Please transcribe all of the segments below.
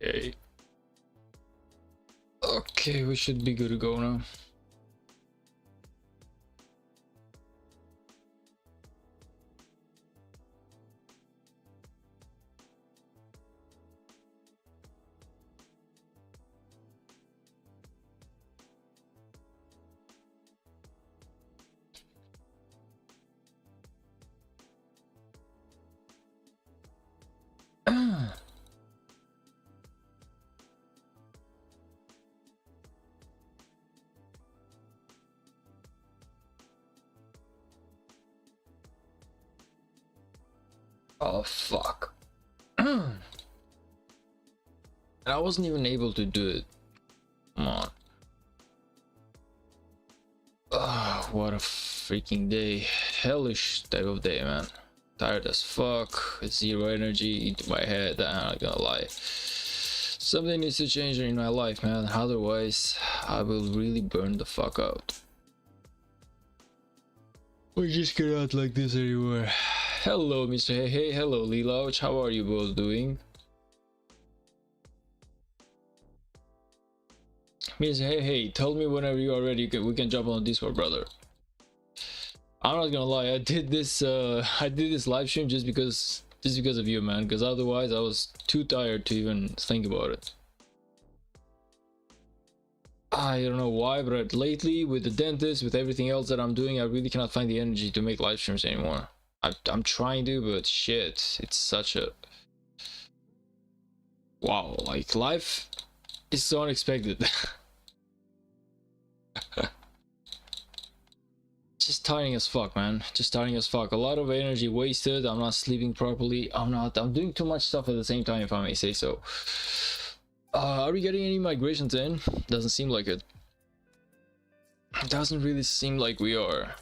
Okay. Okay, we should be good to go now. Oh fuck. I wasn't even able to do it. Come on. What a freaking day. Hellish type of day, man. Tired as fuck. Zero energy into my head. I'm not gonna lie. Something needs to change in my life, man. Otherwise, I will really burn the fuck out. We just get out like this anymore. Hello, Mr. Hey Hey. Hello, Lelouch. How are you both doing? Mr. Hey Hey, tell me whenever you are ready. We can jump on Discord, brother. I'm not gonna lie. I did this live stream just because of you, man. Because otherwise, I was too tired to even think about it. I don't know why, but lately with the dentist, with everything else that I'm doing, I really cannot find the energy to make live streams anymore. I'm trying to, but shit, it's such a wow. Like life is so unexpected. Just tiring as fuck, man. Just tiring as fuck. A lot of energy wasted. I'm not sleeping properly. I'm doing too much stuff at the same time, if I may say so. Are we getting any migrations in? Doesn't seem like it. Doesn't really seem like we are.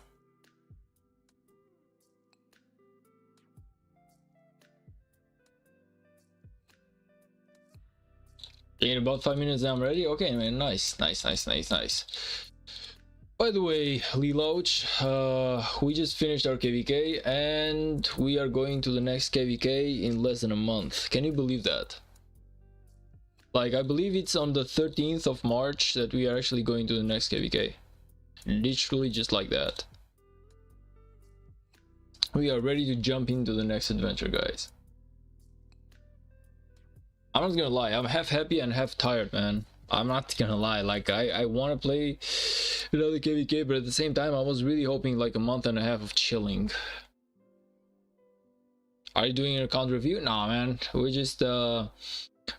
In about 5 minutes I'm ready. Okay, man. Nice. By the way, Lelouch, we just finished our KVK and we are going to the next KVK in less than a month. Can you believe that? Like, I believe it's on the 13th of March that we are actually going to the next KVK. Literally just like that. We are ready to jump into the next adventure, guys. I'm not gonna lie, I'm half happy and half tired, man. I'm not gonna lie, like I want to play another KVK, but at the same time I was really hoping like a month and a half of chilling. Are you doing an account review? Nah, man, we just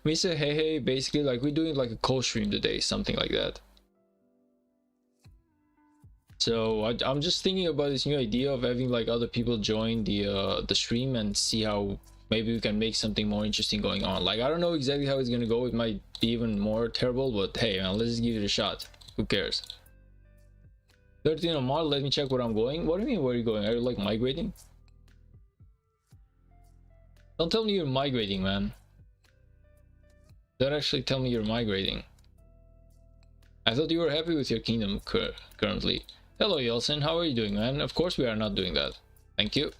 we say hey hey, basically like we're doing like a co-stream today, something like that. So I'm just thinking about this new idea of having like other people join the stream and see how maybe we can make something more interesting going on. Like, I don't know exactly how it's gonna go. It might be even more terrible, but hey, man, let's just give it a shot. Who cares? 13 of March, let me check where I'm going. What do you mean, where are you going? Are you like migrating? Don't tell me you're migrating, man. Don't actually tell me you're migrating. I thought you were happy with your kingdom currently. Hello, Yeltsin. How are you doing, man? Of course we are not doing that. Thank you.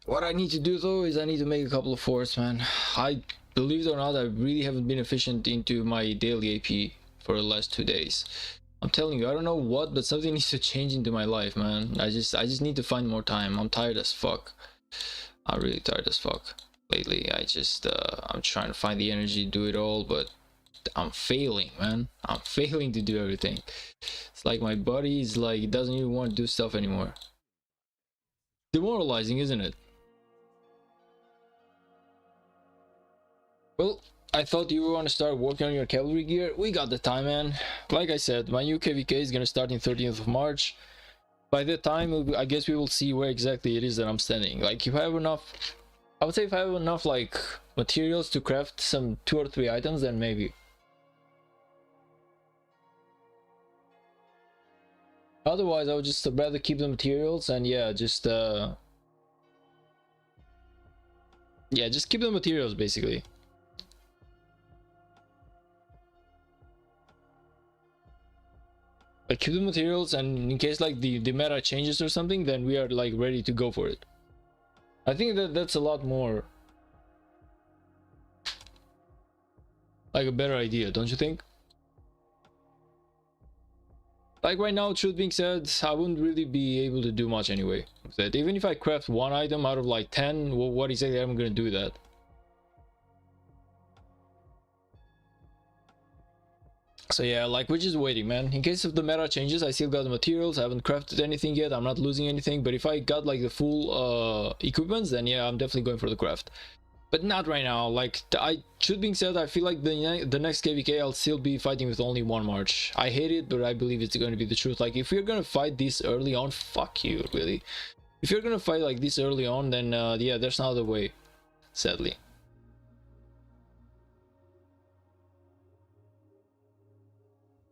What I need to do though is I need to make a couple of forts, man. I believe it or not, I really haven't been efficient into my daily AP for the last 2 days. I'm telling you, I don't know what, but something needs to change into my life, man. I just need to find more time. I'm tired as fuck. I'm really tired as fuck lately. I'm trying to find the energy to do it all, but I'm failing, man. I'm failing to do everything. It's like my body is like, it doesn't even want to do stuff anymore. Demoralizing, isn't it? Well, I thought you were gonna start working on your cavalry gear. We got the time, man. Like I said, my new KVK is gonna start in 13th of March. By that time, I guess we will see where exactly it is that I'm standing. Like, if I have enough, I would say if I have enough, like, materials to craft some 2 or 3 items, then maybe. Otherwise, I would just rather keep the materials and yeah, just keep the materials basically. Like keep the materials, and in case like the meta changes or something, then we are like ready to go for it. I think that's a lot more like a better idea, don't you think? Like right now, truth being said, I wouldn't really be able to do much anyway. That even if I craft 1 item out of like 10, well, what exactly am I gonna do that? So yeah, like we're just waiting, man. In case of the meta changes, I still got the materials. I haven't crafted anything yet. I'm not losing anything. But if I got like the full equipments, then yeah, I'm definitely going for the craft. But not right now. Like should being said, I feel like the next KVK I'll still be fighting with only 1 march. I hate it, but I believe it's going to be the truth. Like if we're gonna fight this early on, fuck you, really. If you're gonna fight like this early on, then yeah, there's no other way, sadly.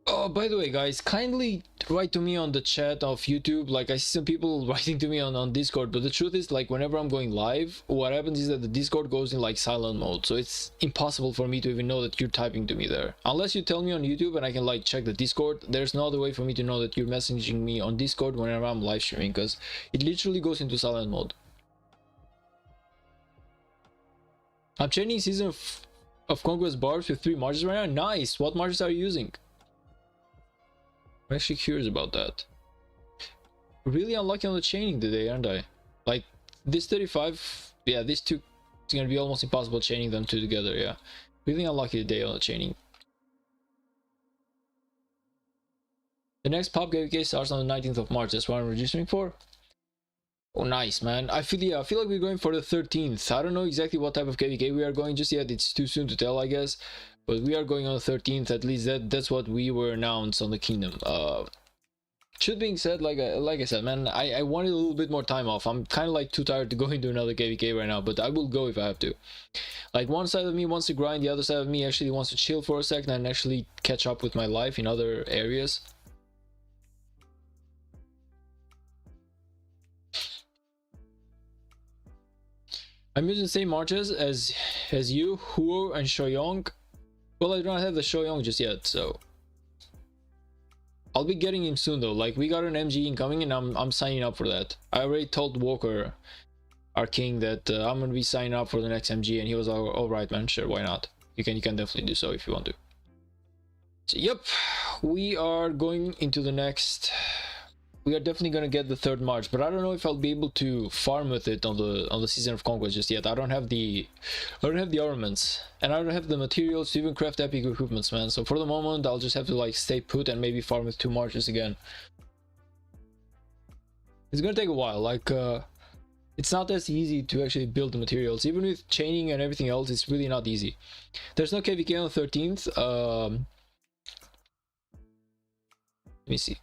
Oh, by the way, guys, kindly write to me on the chat of YouTube. Like, I see some people writing to me on Discord, but the truth is, like, whenever I'm going live, what happens is that the Discord goes in, like, silent mode. So it's impossible for me to even know that you're typing to me there. Unless you tell me on YouTube and I can, like, check the Discord, there's no other way for me to know that you're messaging me on Discord whenever I'm live streaming, because it literally goes into silent mode. I'm chaining Season of Conquest barbs with 3 marches right now. Nice! What marches are you using? I'm actually curious about that. Really unlucky on the chaining today, aren't I? Like this 35, yeah, these two, it's gonna be almost impossible chaining them 2 together. Yeah, really unlucky today on the chaining. The next pop KVK starts on the 19th of March. That's what I'm registering for. Oh, nice, man. I feel like we're going for the 13th. I don't know exactly what type of KVK we are going just yet. It's too soon to tell, I guess. But we are going on the 13th. At least that's what we were announced on the kingdom. Should being said, like I said, man, I wanted a little bit more time off. I'm kind of like too tired to go into another KVK right now, but I will go if I have to. Like one side of me wants to grind, the other side of me actually wants to chill for a second and actually catch up with my life in other areas. I'm using the same marches as you, Huo, and Shoyong. Well, I don't have the Shoyong just yet, so I'll be getting him soon though. Like we got an MG incoming, and I'm signing up for that. I already told Walker, our king, that I'm gonna be signing up for the next MG, and he was all right, man. Sure, why not? You can definitely do so if you want to. So, yep, we are going into the next. We are definitely gonna get the 3rd March, but I don't know if I'll be able to farm with it on the Season of Conquest just yet. I don't have the armaments, and I don't have the materials to even craft epic equipments, man. So for the moment, I'll just have to like stay put and maybe farm with 2 marches again. It's gonna take a while. Like it's not as easy to actually build the materials. Even with chaining and everything else, it's really not easy. There's no KVK on the 13th. Let me see.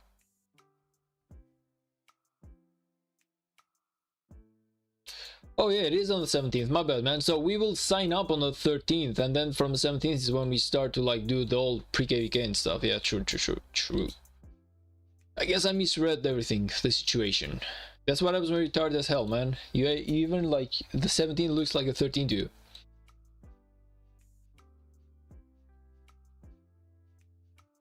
Oh yeah, it is on the 17th. My bad, man. So we will sign up on the 13th, and then from the 17th is when we start to like do the whole pre-KVK and stuff. Yeah, true. I guess I misread everything, the situation. That's what I was very tired as hell, man. You even like the 17th looks like a 13 to you.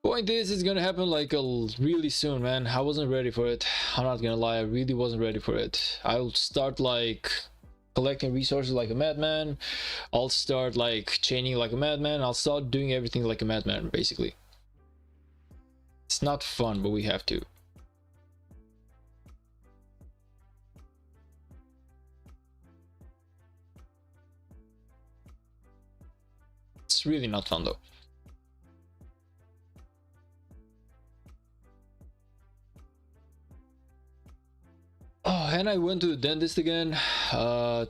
Point is, it's gonna happen like really soon, man. I wasn't ready for it. I'm not gonna lie, I really wasn't ready for it. I'll start like collecting resources like a madman. I'll start like chaining like a madman. I'll start doing everything like a madman, basically. It's not fun, but we have to. It's really not fun though. Oh, and I went to the dentist again.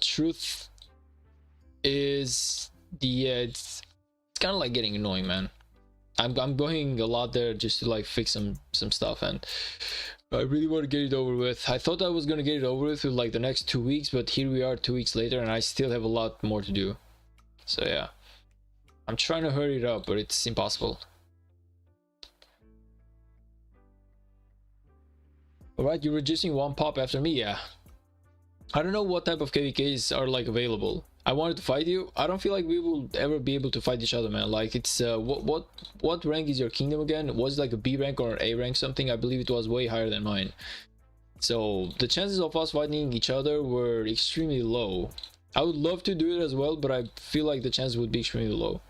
Truth is, Yeah, it's kind of like getting annoying, man. I'm going a lot there just to like fix some stuff, and I really want to get it over with. I thought I was gonna get it over with like the next 2 weeks, but here we are 2 weeks later, and I still have a lot more to do. So yeah, I'm trying to hurry it up, but it's impossible. Alright, you're reducing one pop after me, yeah. I don't know what type of KVKs are like available. I wanted to fight you. I don't feel like we will ever be able to fight each other, man. Like it's what rank is your kingdom again? Was it like a B rank or an A rank something? I believe it was way higher than mine. So the chances of us fighting each other were extremely low. I would love to do it as well, but I feel like the chances would be extremely low.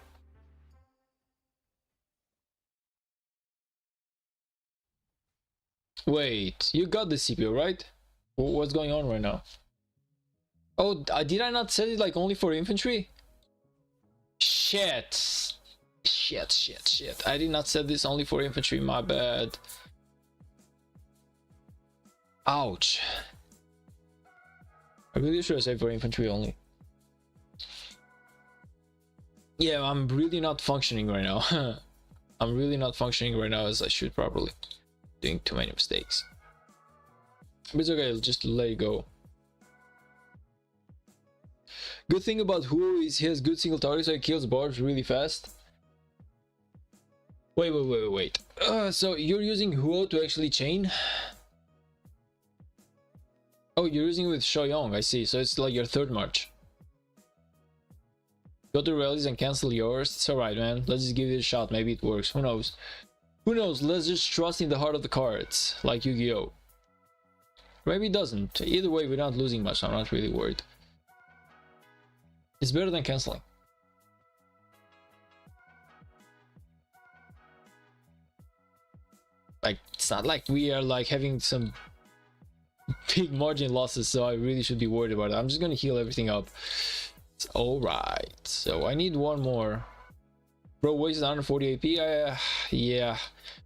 Wait, you got the CPU, right? What's going on right now? Oh, did I not set it like only for infantry? Shit. Shit. I did not set this only for infantry, my bad. Ouch. I really should have saved for infantry only. Yeah, I'm really not functioning right now. I'm really not functioning right now as I should properly. Doing too many mistakes. But it's okay, I'll just let it go. Good thing about Huo is he has good single target, so he kills barbs really fast. Wait. So you're using Huo to actually chain? Oh, you're using it with Shoyong, I see. So it's like your third march. Go to rallies and cancel yours. It's alright, man. Let's just give it a shot. Maybe it works. Who knows? Who knows? Let's just trust in the heart of the cards, like Yu-Gi-Oh! Maybe it doesn't. Either way, we're not losing much. I'm not really worried. It's better than canceling. Like, it's not like we are like having some big margin losses, so I really should be worried about it. I'm just gonna heal everything up. It's alright. So I need one more. Bro, wasted 140 AP. Yeah,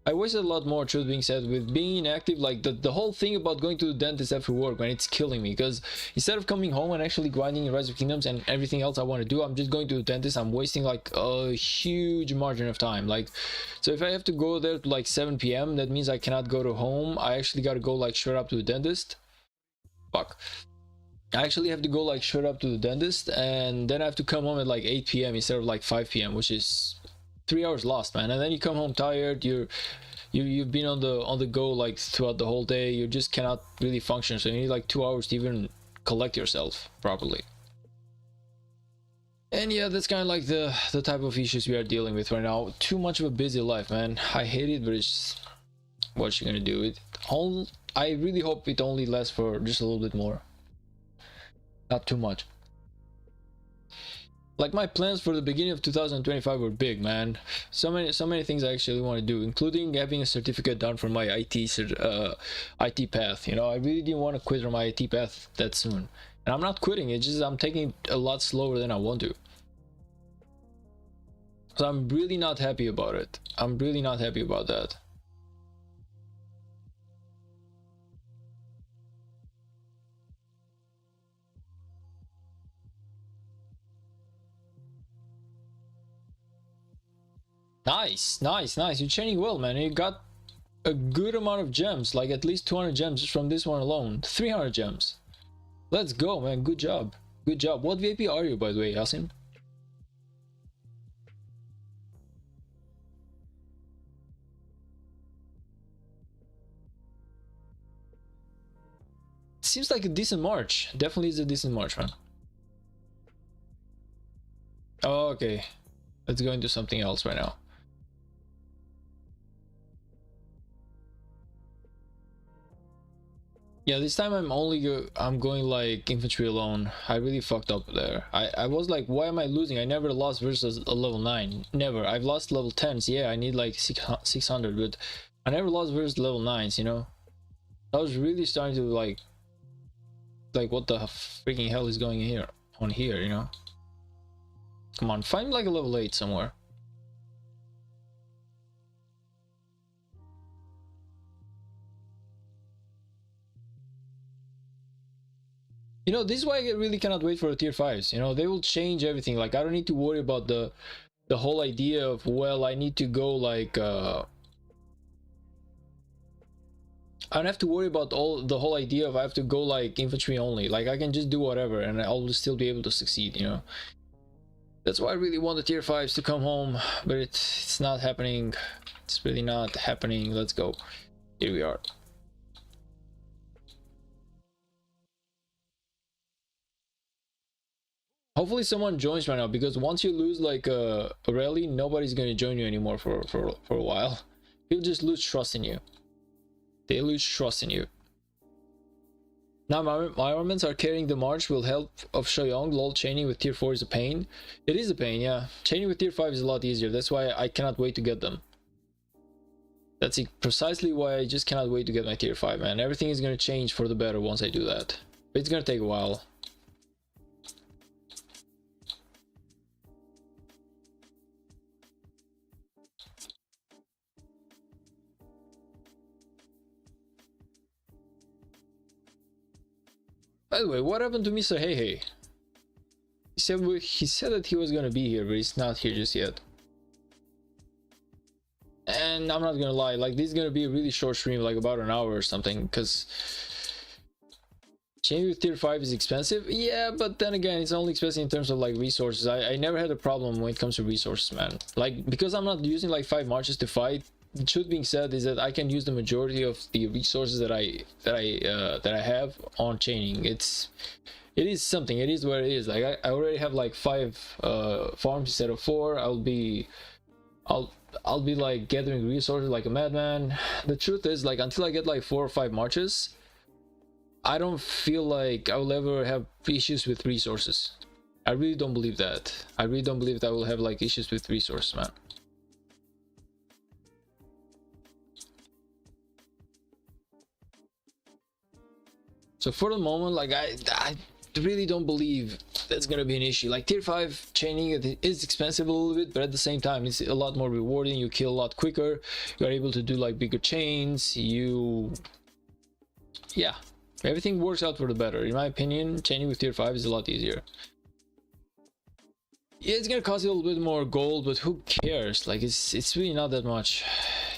I wasted a lot more, truth being said, with being inactive. Like the whole thing about going to the dentist after work, man, it's killing me. Because instead of coming home and actually grinding in Rise of Kingdoms and everything else I want to do, I'm just going to the dentist. I'm wasting like a huge margin of time. Like, so if I have to go there to like 7 p.m, that means I cannot go to home. I actually got to go like straight up to the dentist. Fuck. I actually have to go like straight up to the dentist, and then I have to come home at like 8 p.m. instead of like 5 p.m, which is 3 hours lost, man. And then you come home tired. You've been on the go like throughout the whole day. You just cannot really function, so you need like 2 hours to even collect yourself properly. And yeah, that's kind of like the type of issues we are dealing with right now. Too much of a busy life, man. I hate it, but it's just, what you gonna do? I really hope it only lasts for just a little bit more, not too much. Like, my plans for the beginning of 2025 were big, man. So many things I actually want to do, including having a certificate done for my IT path. You know, I really didn't want to quit on my IT path that soon, and I'm not quitting. It's just I'm taking it a lot slower than I want to. So I'm really not happy about it. I'm really not happy about that. Nice. You're chaining well, man. You got a good amount of gems, like at least 200 gems just from this one alone. 300 gems. Let's go, man. Good job. What VIP are you, by the way, Yasin? Seems like a decent march. Definitely is a decent march, man. Oh, okay. Let's go into something else right now. Yeah, this time I'm going like infantry alone. I really fucked up there. I was like, why am I losing? I never lost versus a level 9. Never. I've lost level 10s. Yeah, I need like 600, but I never lost versus level 9s, you know? I was really starting to like what the freaking hell is going on here, you know? Come on, find like a level 8 somewhere. You know, this is why I really cannot wait for the tier 5s. You know, they will change everything. Like, I don't need to worry about the whole idea of, well, I need to go like I don't have to worry about the whole idea of I have to go like infantry only. Like, I can just do whatever and I'll still be able to succeed, you know. That's why I really want the tier 5s to come home, but it's not happening. It's really not happening. Let's go. Here we are. Hopefully someone joins right now, because once you lose like a rally, nobody's gonna join you anymore for a while. People just lose trust in you. They lose trust in you. Now my armaments are carrying the march with help of Shoyong. Lol, chaining with tier 4 is a pain. It is a pain, yeah. Chaining with tier 5 is a lot easier. That's why I cannot wait to get them. That's precisely why I just cannot wait to get my tier 5, man. Everything is gonna change for the better once I do that. But it's gonna take a while. By the way, what happened to Mr. Hey Hey? He said that he was gonna be here, but he's not here just yet. And I'm not gonna lie, like, this is gonna be a really short stream, like about an hour or something, because chaining with tier 5 is expensive. Yeah, but then again, it's only expensive in terms of like resources. I never had a problem when it comes to resources, man. Like, because I'm not using like 5 marches to fight. The truth being said is that I can use the majority of the resources that I have on chaining. It is something. It is what it is. Like, I already have like 5 farms instead of 4. I'll be like gathering resources like a madman. The truth is, like, until I get like 4 or 5 marches, I don't feel like I will ever have issues with resources. I really don't believe that. I really don't believe that I will have like issues with resources, man. So for the moment, like, I really don't believe that's gonna be an issue. Like, tier 5 chaining, it is expensive a little bit, but at the same time it's a lot more rewarding. You kill a lot quicker, you're able to do like bigger chains, yeah, everything works out for the better. In my opinion, chaining with tier 5 is a lot easier. Yeah, it's gonna cost you a little bit more gold, but who cares? Like, it's really not that much.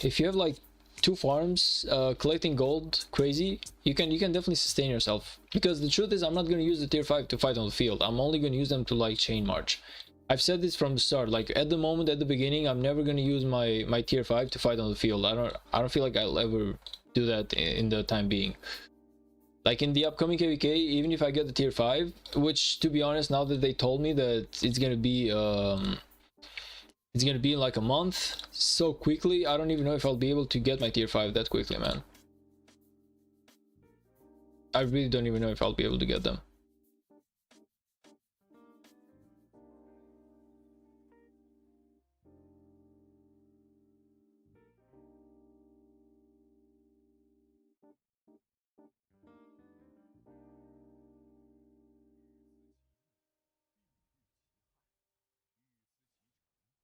If you have like 2 farms collecting gold crazy, you can definitely sustain yourself. Because the truth is, I'm not going to use the tier 5 to fight on the field. I'm only going to use them to like chain march. I've said this from the start. Like, at the moment, at the beginning, I'm never going to use my tier 5 to fight on the field. I don't feel like I'll ever do that in the time being. Like, in the upcoming KVK, even if I get the tier 5, which, to be honest, now that they told me that it's gonna be in like a month, so quickly, I don't even know if I'll be able to get my tier 5 that quickly, man. I really don't even know if I'll be able to get them.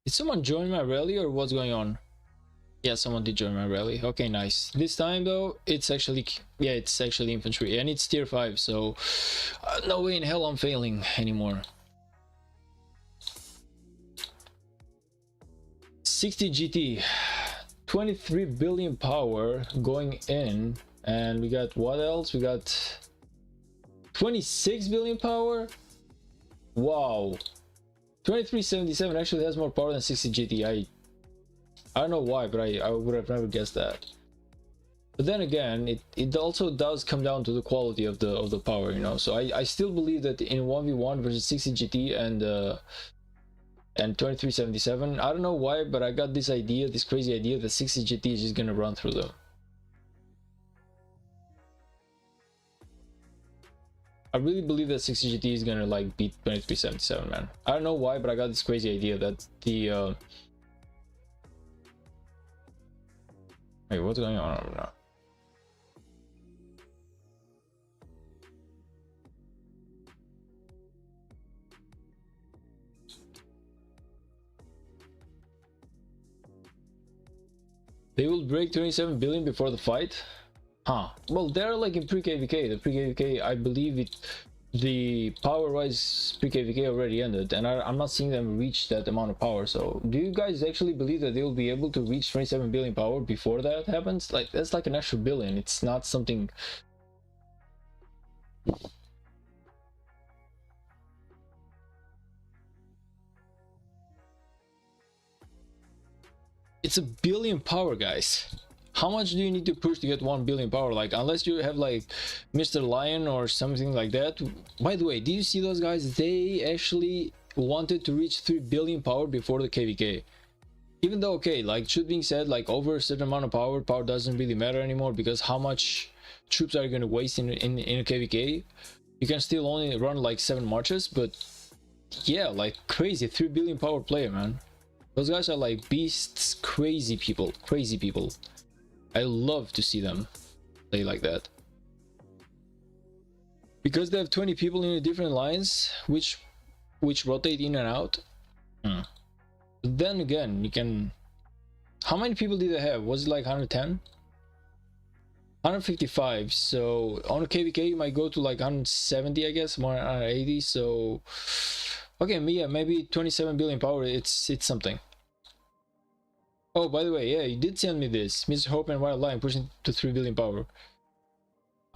Did someone join my rally or what's going on? Yeah, someone did join my rally. Okay, nice. This time though, it's actually, yeah, it's actually infantry, and it's tier 5, so no way in hell I'm failing anymore. 60 GT, 23 billion power going in, and we got what else? We got 26 billion power. Wow. 2377 actually has more power than 60 GT. I don't know why, but I would have never guessed that. But then again, it also does come down to the quality of the power, you know. So I still believe that in 1v1 versus 60 GT and 2377, I don't know why, but I got this idea, this crazy idea that 60 GT is just gonna run through them. I really believe that 60 GT is gonna like beat 2377, man. I don't know why, but I got this crazy idea that the wait, what's going on over now? They will break 27 billion before the fight? Huh. Well, they're like in pre-KVK. The pre-KVK, I believe the power-wise pre-KVK already ended, and I'm not seeing them reach that amount of power. So, do you guys actually believe that they'll be able to reach 27 billion power before that happens? Like, that's like an extra billion. It's not something. It's a billion power, guys. How much do you need to push to get 1 billion power? Like, unless you have like Mr. Lion or something like that. By the way, did you see those guys? They actually wanted to reach 3 billion power before the KVK. Even though, okay, like, should being said, like, over a certain amount of power doesn't really matter anymore, because how much troops are you going to waste in a KVK? You can still only run like 7 marches, but yeah, like, crazy 3 billion power player, man. Those guys are like beasts, crazy people. I love to see them play like that, because they have 20 people in the different lines which rotate in and out. But then again, you can, how many people did they have? Was it like 110, 155? So on a KVK you might go to like 170, I guess, more 180. So okay, yeah, maybe 27 billion power. It's something. Oh, by the way, yeah, you did send me this. Mr. Hope and Wild Lion pushing to 3 billion power.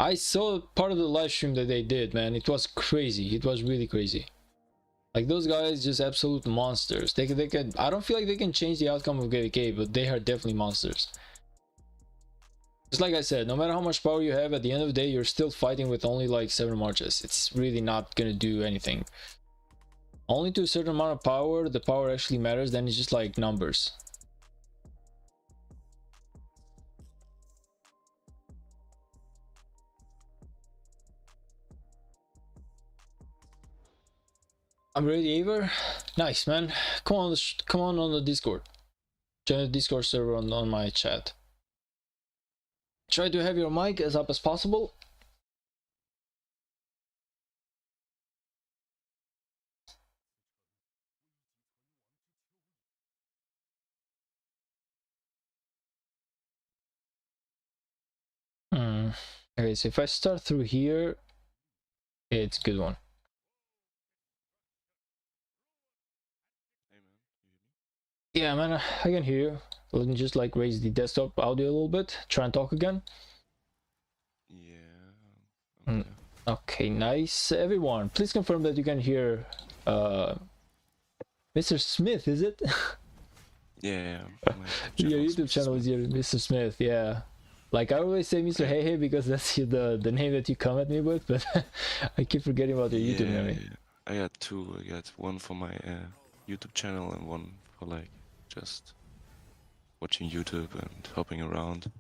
I saw part of the live stream that they did, man. It was crazy. It was really crazy. Like, those guys just absolute monsters. They can. I don't feel like they can change the outcome of KVK, but they are definitely monsters. Just like I said, no matter how much power you have, at the end of the day, you're still fighting with only like 7 marches. It's really not gonna do anything. Only to a certain amount of power, the power actually matters. Then it's just like numbers. I'm ready, Aver. Nice, man. Come on the Discord. Join the Discord server on my chat. Try to have your mic as up as possible. Okay, so if I start through here, it's a good one. Yeah, man, I can hear you. Let me just like raise the desktop audio a little bit. Try and talk again. Yeah. Okay, nice. Everyone, please confirm that you can hear Mr. Smith, is it? Yeah. Your YouTube channel is your Mr. Smith, yeah. Like, I always say Mr. Hey Hey because that's the name that you come at me with, but I keep forgetting about your YouTube name. Yeah. I got 2. I got one for my YouTube channel and one for like just watching YouTube and hopping around.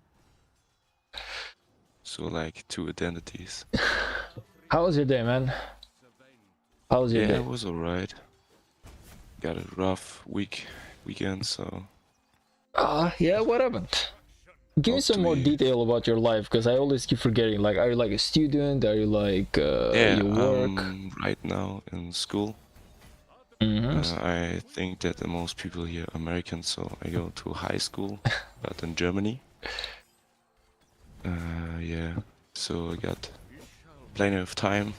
So like 2 identities. How was your day, man? How was your day? Yeah, it was alright. Got a rough weekend, so. Yeah, what happened? Give me some more detail about your life, because I always keep forgetting. Like, are you like a student? Are you like Yeah, you work? I'm right now in school. I think that the most people here are Americans, so I go to high school, but in Germany. Yeah, so I got plenty of time,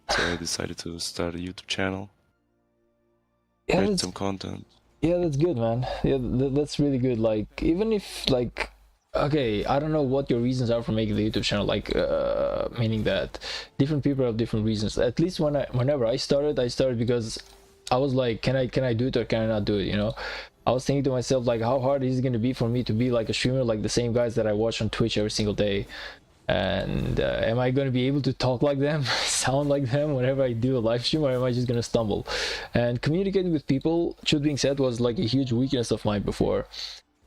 so I decided to start a YouTube channel. Yeah, Create some content. Yeah, that's good, man. Yeah, that's really good. Like, even if like, okay, I don't know what your reasons are for making the YouTube channel. Like, meaning that different people have different reasons. At least whenever I started because I was like, can I do it or can I not do it? You know, I was thinking to myself, like, how hard is it going to be for me to be like a streamer like the same guys that I watch on Twitch every single day? And am I going to be able to talk like them, sound like them whenever I do a live stream, or am I just going to stumble? And communicating with people, truth being said, was like a huge weakness of mine before.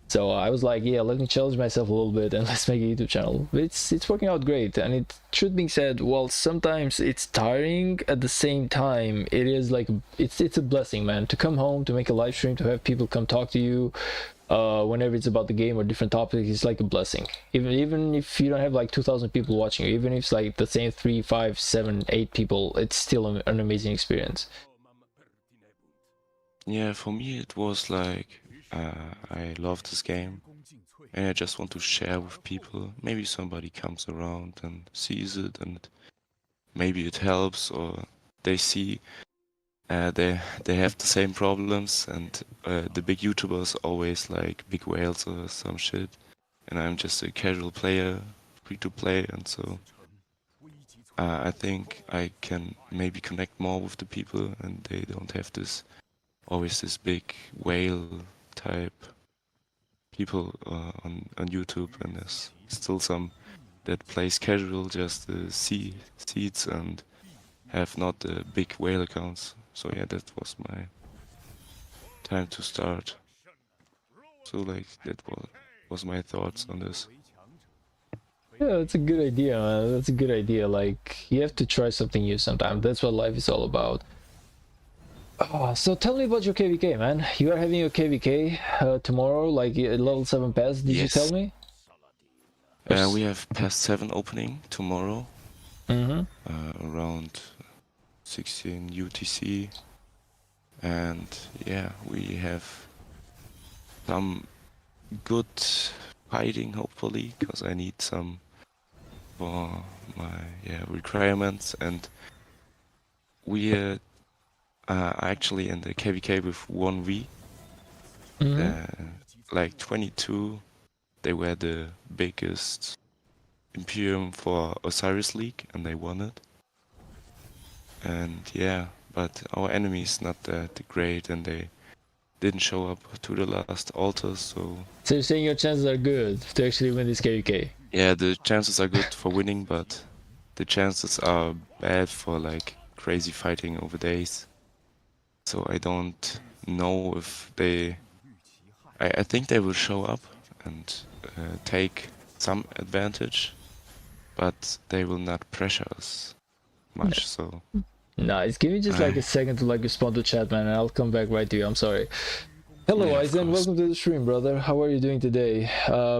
So I was like, yeah, let me challenge myself a little bit and let's make a YouTube channel. It's working out great. And it, truth being said, while sometimes it's tiring, at the same time it is like, it's a blessing, man, to come home, to make a live stream, to have people come talk to you whenever it's about the game or different topics. It's like a blessing. Even if you don't have like 2,000 people watching you, even if it's like the same 3, 5, 7, 8 people, it's still an amazing experience. Yeah, for me it was like I love this game and I just want to share with people. Maybe somebody comes around and sees it and maybe it helps, or they see they have the same problems, and the big YouTubers always like big whales or some shit, and I'm just a casual player, free to play, and so I think I can maybe connect more with the people, and they don't have this always this big whale type people on YouTube, and there's still some that plays casual, just seeds and have not the big whale accounts. So yeah, that was my time to start. So like that was my thoughts on this. Yeah, that's a good idea, man. That's a good idea. Like, you have to try something new sometimes. That's what life is all about. Oh, so tell me about your KVK, man. You are having your KVK tomorrow, like level 7 pass, did you tell Yes. me? We have past 7 opening tomorrow. Around 16 UTC. And yeah, we have some good fighting, hopefully, because I need some for my requirements. And we are actually in the KVK with 1v. Like 22, they were the biggest Imperium for Osiris League, and they won it. And yeah, but our enemy is not that great, and they didn't show up to the last altars, so... So you're saying your chances are good to actually win this KVK? Yeah, the chances are good for winning, but the chances are bad for like crazy fighting over days. So I don't know if they... I think they will show up and take some advantage, but they will not pressure us much, so... Nice. Give me just like a second to like respond to chat, man, and I'll come back right to you. I'm sorry. Hello, Yeah, of Eisen. course. Welcome to the stream, brother. How are you doing today?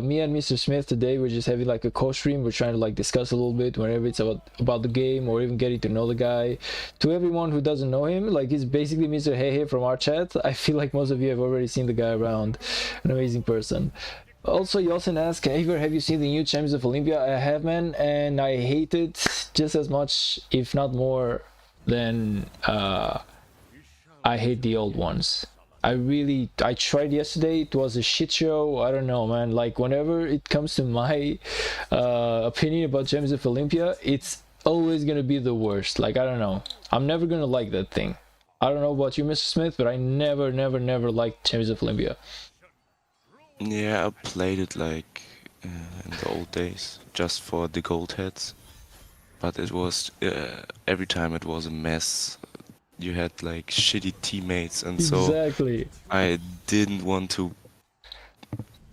Me and Mr. Smith today, we're just having like a co-stream. We're trying to like discuss a little bit whenever it's about the game or even getting to know the guy. To everyone who doesn't know him, like he's basically Mr. Hey Hey from our chat. I feel like most of you have already seen the guy around. An amazing person. Also, Yosin asked, Haver, have you seen the new Champions of Olympia? I have, man, and I hate it just as much, if not more, than I hate the old ones. I tried yesterday. It was a shit show. I don't know, man. Like, whenever it comes to my opinion about Champions of Olympia, it's always gonna be the worst. Like, I don't know. I'm never gonna like that thing. I don't know about you, Mr. Smith, but I never liked Champions of Olympia. Yeah, I played it like in the old days, just for the gold heads. But it was every time it was a mess. You had like shitty teammates, and so Exactly. I didn't want to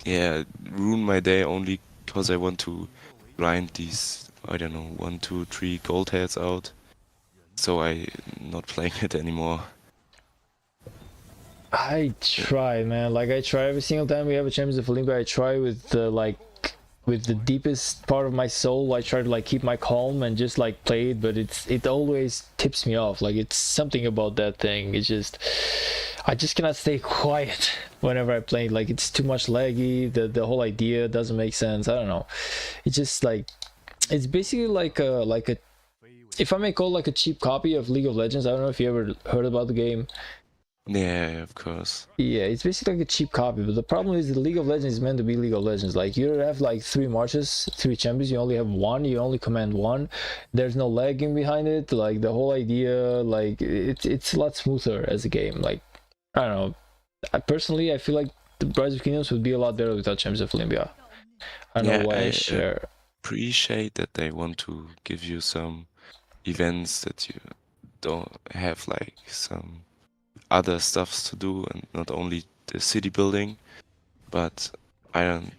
ruin my day only because I want to grind these, I don't know, 1, 2, 3 gold heads out. So I not playing it anymore. I try, man. Like, I try every single time we have a Champions of Olympia. I try with with the deepest part of my soul. I try to like keep my calm and just like play it, but it always tips me off. Like, it's something about that thing. I just cannot stay quiet whenever I play. Like, it's too much laggy. The whole idea doesn't make sense. I don't know. It's just like, it's basically like a if I may call like a cheap copy of League of Legends. I don't know if you ever heard about the game. Yeah, of course. Yeah, it's basically like a cheap copy, but the problem is the League of Legends is meant to be League of Legends. Like, you have like 3 marches, 3 champions, you only have one, you only command one. There's no lagging behind it. Like, the whole idea, like, it's a lot smoother as a game. Like, I don't know. Personally, I feel like the Rise of Kingdoms would be a lot better without Champions of Olympia. I don't know why I share. Appreciate that they want to give you some events that you don't have, like some other stuffs to do, and not only the city building, but I don't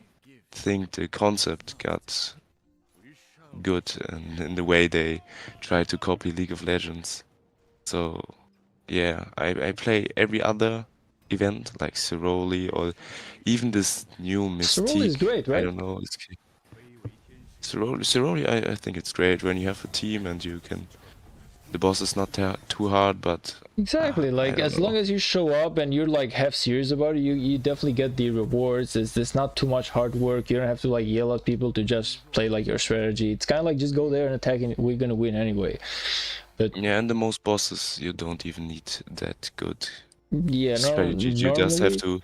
think the concept got good in the way they try to copy League of Legends. So yeah, I play every other event like Ceroli, or even this new Mystique. Ceroli is great, right? I don't know. Ceroli, I think it's great when you have a team and you can the boss is not too hard, but Exactly. I Like don't as long know. as you show up and you're like half serious about it, you definitely get the rewards. It's not too much hard work. You don't have to like yell at people to just play like your strategy. It's kind of like just go there and attack, and we're gonna win anyway. But Yeah, and the most bosses you don't even need that good yeah, strategies. You just have to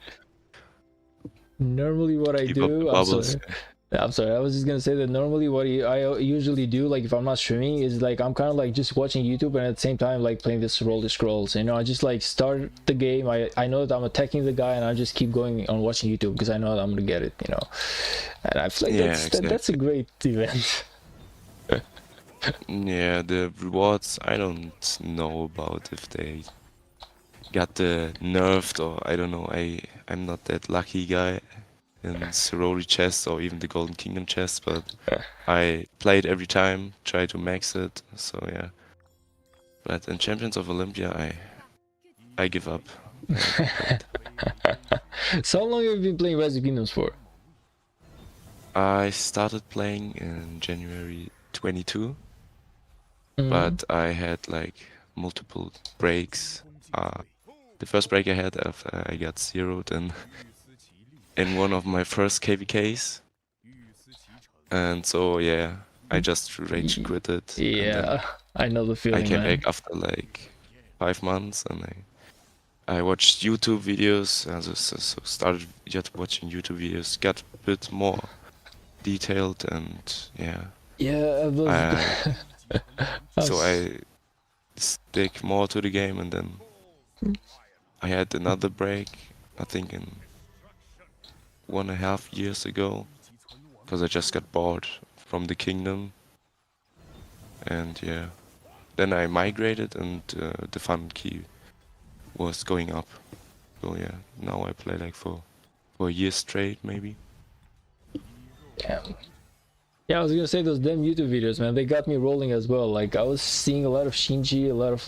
normally what I keep up the do. I'm bubbles. sorry. I'm sorry. I was just gonna say that normally what I usually do, like if I'm not streaming, is like I'm kind of like just watching YouTube and at the same time like playing this Roller Scrolls. You know, I just like start the game. I know that I'm attacking the guy and I just keep going on watching YouTube because I know that I'm gonna get it. You know, and I feel like Yeah, that's a exactly. great event. Yeah, the rewards, I don't know about if they got the nerfed or I don't know. I'm not that lucky guy in Sorority chest or even the Golden Kingdom chest, but I play it every time, try to max it. So yeah. But in Champions of Olympia, I give up. I haven't played. So how long have you been playing Rise of Kingdoms for? I started playing in January 22, Mm. but I had like multiple breaks. The first break I had after I got zeroed in one of my first KVKs. And so yeah, I just rage quit it and then Yeah, I know the I feeling, came man. back after like 5 months and I watched YouTube videos and so started just watching YouTube videos, got a bit more detailed and yeah. Yeah, I was. I I so was I stick more to the game and then I had another break, I think in 1.5 years ago, because I just got bored from the kingdom and yeah. Then I migrated and the fun key was going up. So yeah, now I play like for a year straight maybe. Damn. Yeah, I was gonna say those damn YouTube videos, man. They got me rolling as well. Like I was seeing a lot of Shinji, a lot of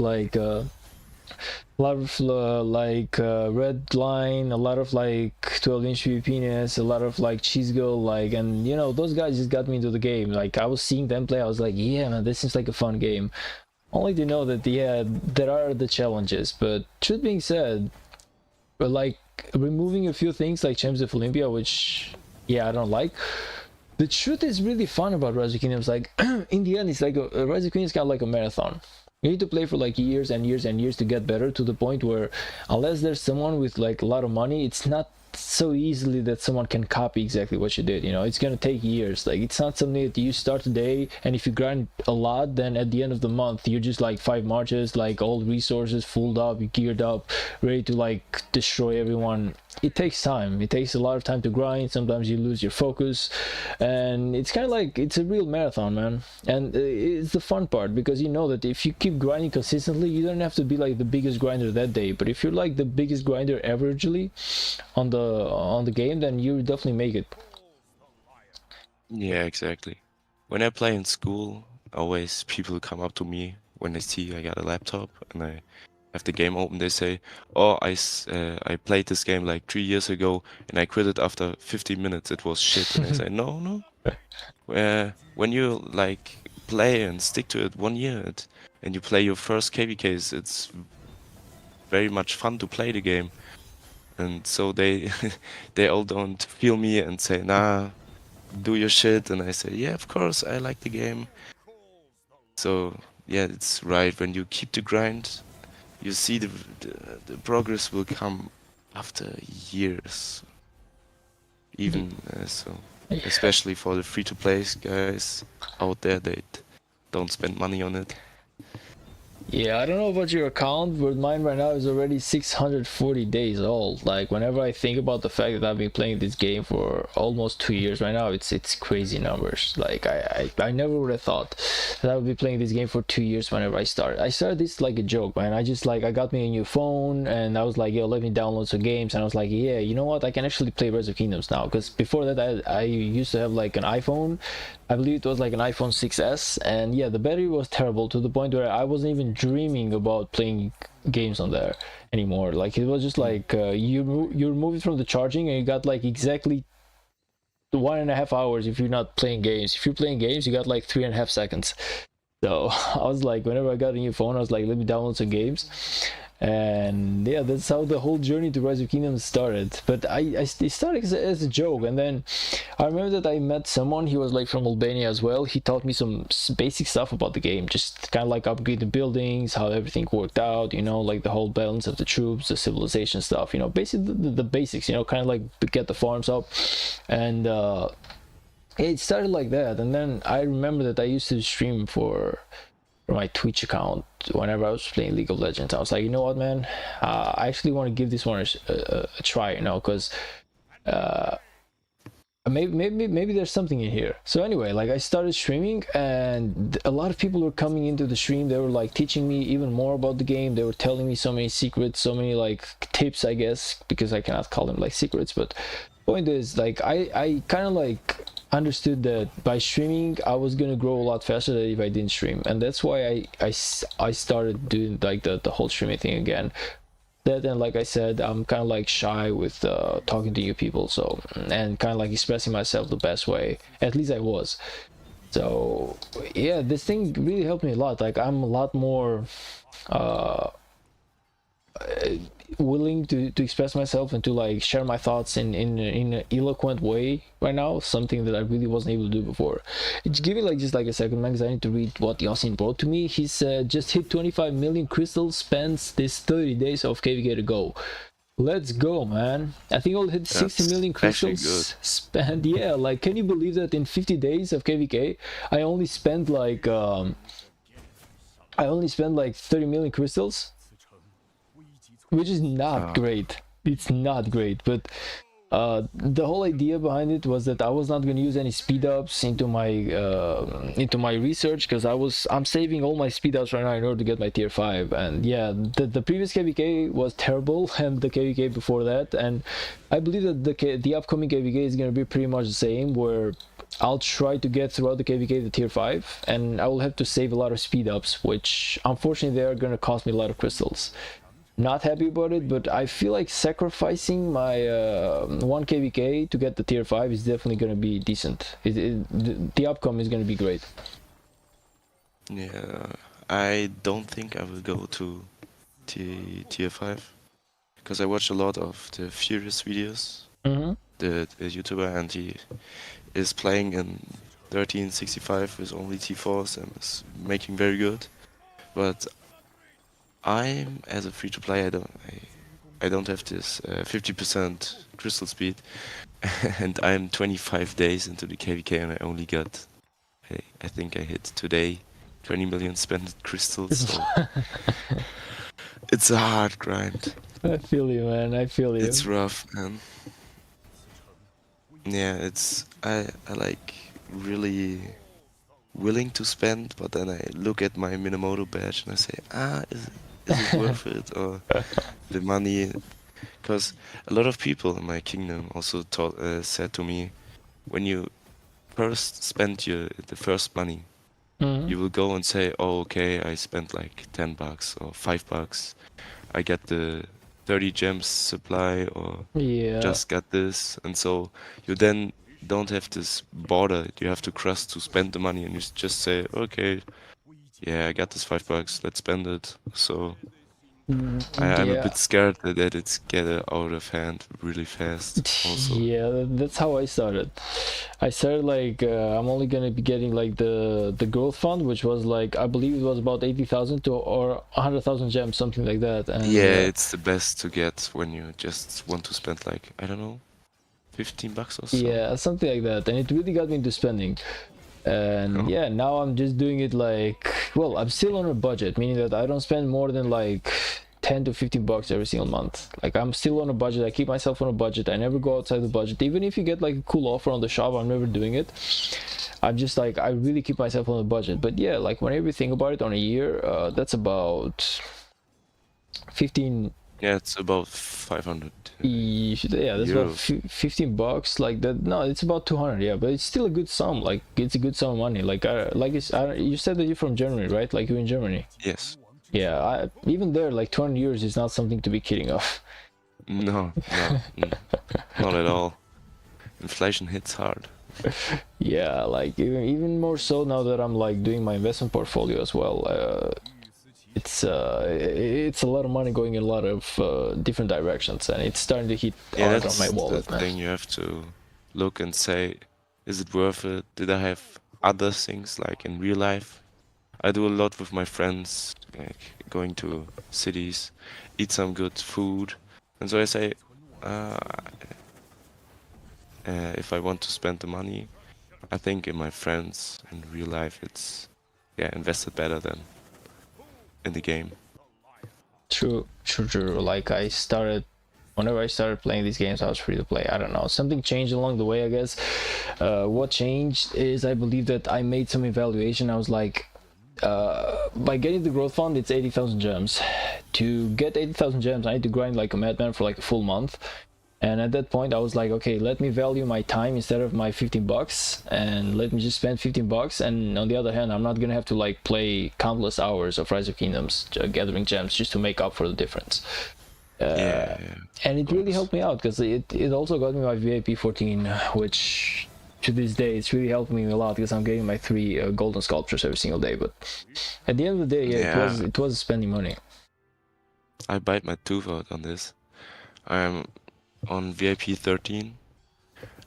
Red Line, a lot of like 12-inch PvPness, a lot of like Cheese Girl, like, and you know those guys just got me into the game. Like I was seeing them play, I was like, yeah, man, this seems like a fun game. Only to know that yeah, there are the challenges. But truth being said, but like removing a few things like Champions of Olympia, which yeah, I don't like. The truth is really fun about Rise of Kingdoms. Like in the end, it's like a Rise of Kingdoms is kind of like a marathon. You need to play for like years and years and years to get better to the point where, unless there's someone with like a lot of money, it's not so easily that someone can copy exactly what you did. You know, it's gonna take years. Like it's not something that you start today, and if you grind a lot, then at the end of the month you're just like 5 marches, like all resources full up, you geared up, ready to like destroy everyone. It takes time. It takes a lot of time to grind. Sometimes you lose your focus, and it's kind of like it's a real marathon, man. And it's the fun part because you know that if you keep grinding consistently, you don't have to be like the biggest grinder that day. But if you're like the biggest grinder averagely on the game, then you definitely make it. Yeah, exactly. When I play in school, always people come up to me when they see I got a laptop and I have the game open. They say, "Oh, I played this game like 3 years ago and I quit it after 15 minutes. It was shit." And I say, "No, no. When you like play and stick to it 1 year and you play your first KVKs, it's very much fun to play the game." And so they they all don't feel me and say, "Nah, do your shit." And I say, "Yeah, of course, I like the game." So yeah, it's right. When you keep the grind, you see the progress will come after years. Even so, Yeah. especially for the free-to-play guys out there, they don't spend money on it. Yeah, I don't know about your account, but mine right now is already 640 days old. Like whenever I think about the fact that I've been playing this game for almost 2 years right now, it's crazy numbers. Like I never would have thought that I would be playing this game for 2 years whenever I started. I started this like a joke, man. I just like I got me a new phone and I was like, yo, let me download some games, and I was like, yeah, you know what? I can actually play Rise of Kingdoms now. Because before that I used to have like an iPhone. I believe it was like an iPhone 6s, and yeah, the battery was terrible to the point where I wasn't even dreaming about playing games on there anymore. Like it was just Mm. like you remove it from the charging and you got like exactly 1.5 hours if you're not playing games. If you're playing games, you got like 3.5 seconds. So I was like, whenever I got a new phone, I was like, let me download some games. And yeah, that's how the whole journey to Rise of Kingdoms started. But it started as a joke, and then I remember that I met someone. He was like from Albania as well. He taught me some basic stuff about the game, just kind of like upgrade the buildings, how everything worked out, like the whole balance of the troops, the civilization stuff, basically the basics, kind of like get the farms up. And it started like that. And then I remember that I used to stream for my Twitch account whenever I was playing League of Legends. I was like, you know what, man, I actually want to give this one a try, because maybe there's something in here. So anyway, like, I started streaming, and a lot of people were coming into the stream. They were like teaching me even more about the game. They were telling me so many secrets, so many like tips, I guess, because I cannot call them like secrets. But point is, like, I kind of like understood that by streaming I was gonna grow a lot faster than if I didn't stream, and that's why I started doing like the whole streaming thing again. That, and like I said, I'm kind of like shy with talking to new people, so, and kind of like expressing myself the best way, at least I was. So yeah, this thing really helped me a lot. Like, I'm a lot more willing to express myself and to like share my thoughts in an eloquent way right now, something that I really wasn't able to do before. Give me like just like a second, man, because I need to read what Yasin wrote to me. He said, just hit 25 million crystals, spends this 30 days of KVK to go. Let's go, man. I think I'll hit 60 million crystals spent. Yeah, like, can you believe that in 50 days of KVK I only spent like 30 million crystals, which is not great. It's not great, but the whole idea behind it was that I was not going to use any speed ups into my research, because I'm saving all my speed ups right now in order to get my tier 5. And yeah, the previous KVK was terrible, and the KVK before that, and I believe that the upcoming KVK is going to be pretty much the same, where I'll try to get throughout the KVK to tier 5, and I will have to save a lot of speed ups, which unfortunately they are going to cost me a lot of crystals. Not happy about it, but I feel like sacrificing my 1 KVK to get the tier 5 is definitely going to be decent. The outcome is going to be great. Yeah, I don't think I will go to tier 5, because I watch a lot of the Furious videos, the YouTuber, and he is playing in 1365 with only T4s and is making very good. But I'm, as a free-to-play, I don't have this 50% crystal speed, and I'm 25 days into the KVK, and I only got, I think I hit today 20 million spent crystals. So it's a hard grind. I feel you, man. I feel you. It's rough, man. Yeah, I like really willing to spend, but then I look at my Minamoto badge and I say, is it worth it, or the money? Because a lot of people in my kingdom also said to me, when you first spend the first money, you will go and say, oh, okay, I spent like $10 or $5. I get the 30 gems supply, or just got this, and so you then don't have this border you have to cross to spend the money, and you just say, okay, yeah, I got this $5, let's spend it. So I'm a bit scared that it's get out of hand really fast also. Yeah, that's how I started. I started like I'm only gonna be getting like the growth fund, which was like, I believe it was about 80,000 or 100,000 gems, something like that. And yeah, it's the best to get when you just want to spend like, I don't know, $15 or so. Yeah, something like that, and it really got me into spending. And yeah, now I'm just doing it like, well, I'm still on a budget, meaning that I don't spend more than like 10 to 15 bucks every single month. Like, I'm still on a budget. I keep myself on a budget. I never go outside the budget. Even if you get like a cool offer on the shop, I'm never doing it. I'm just like, I really keep myself on a budget. But yeah, like, whenever you think about it, on a year, that's about 15. Yeah, it's about 500. Yeah, that's euros. about 15 bucks. Like that. No, it's about 200. Yeah, but it's still a good sum. Like, it's a good sum of money. Like, you said that you're from Germany, right? Like, you're in Germany. Yes. Yeah, even there, like 200 euros is not something to be kidding of. No, not at all. Inflation hits hard. Yeah, like even more so now that I'm like doing my investment portfolio as well. It's a lot of money going in a lot of different directions, and it's starting to hit Yeah, hard on my that's the wallet, man. thing. You have to look and say, is it worth it? Did I have other things like in real life? I do a lot with my friends, like going to cities, eat some good food, and so I say, uh, if I want to spend the money, I think in my friends in real life, it's yeah invested better than in the game. True. Like whenever I started playing these games, I was free to play. I don't know, something changed along the way, I guess. What changed is I believe that I made some evaluation. I was like, by getting the growth fund, it's 80,000 gems. To get 80,000 gems, I need to grind like a madman for like a full month. And at that point, I was like, okay, let me value my time instead of my 15 bucks, and let me just spend 15 bucks. And on the other hand, I'm not gonna have to like play countless hours of Rise of Kingdoms gathering gems just to make up for the difference. Yeah, And it of really course. helped me out because it also got me my VIP 14, which to this day it's really helped me a lot because I'm getting my 3 golden sculptures every single day. But at the end of the day, yeah, Yeah, it was spending money. I bite my tooth out on this. I'm on VIP 13,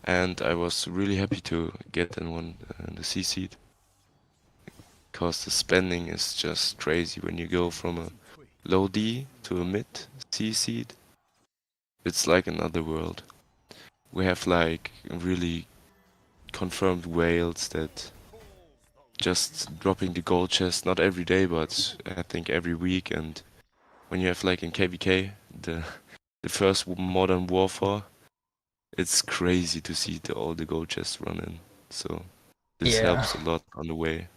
and I was really happy to get in one the C seed, because the spending is just crazy when you go from a low D to a mid C seed. It's like another world. We have like really confirmed whales that just dropping the gold chest, not every day, but I think every week. And when you have like in KVK, the first modern warfare, it's crazy to see all the gold chests run in. So this Yeah. helps a lot on the way.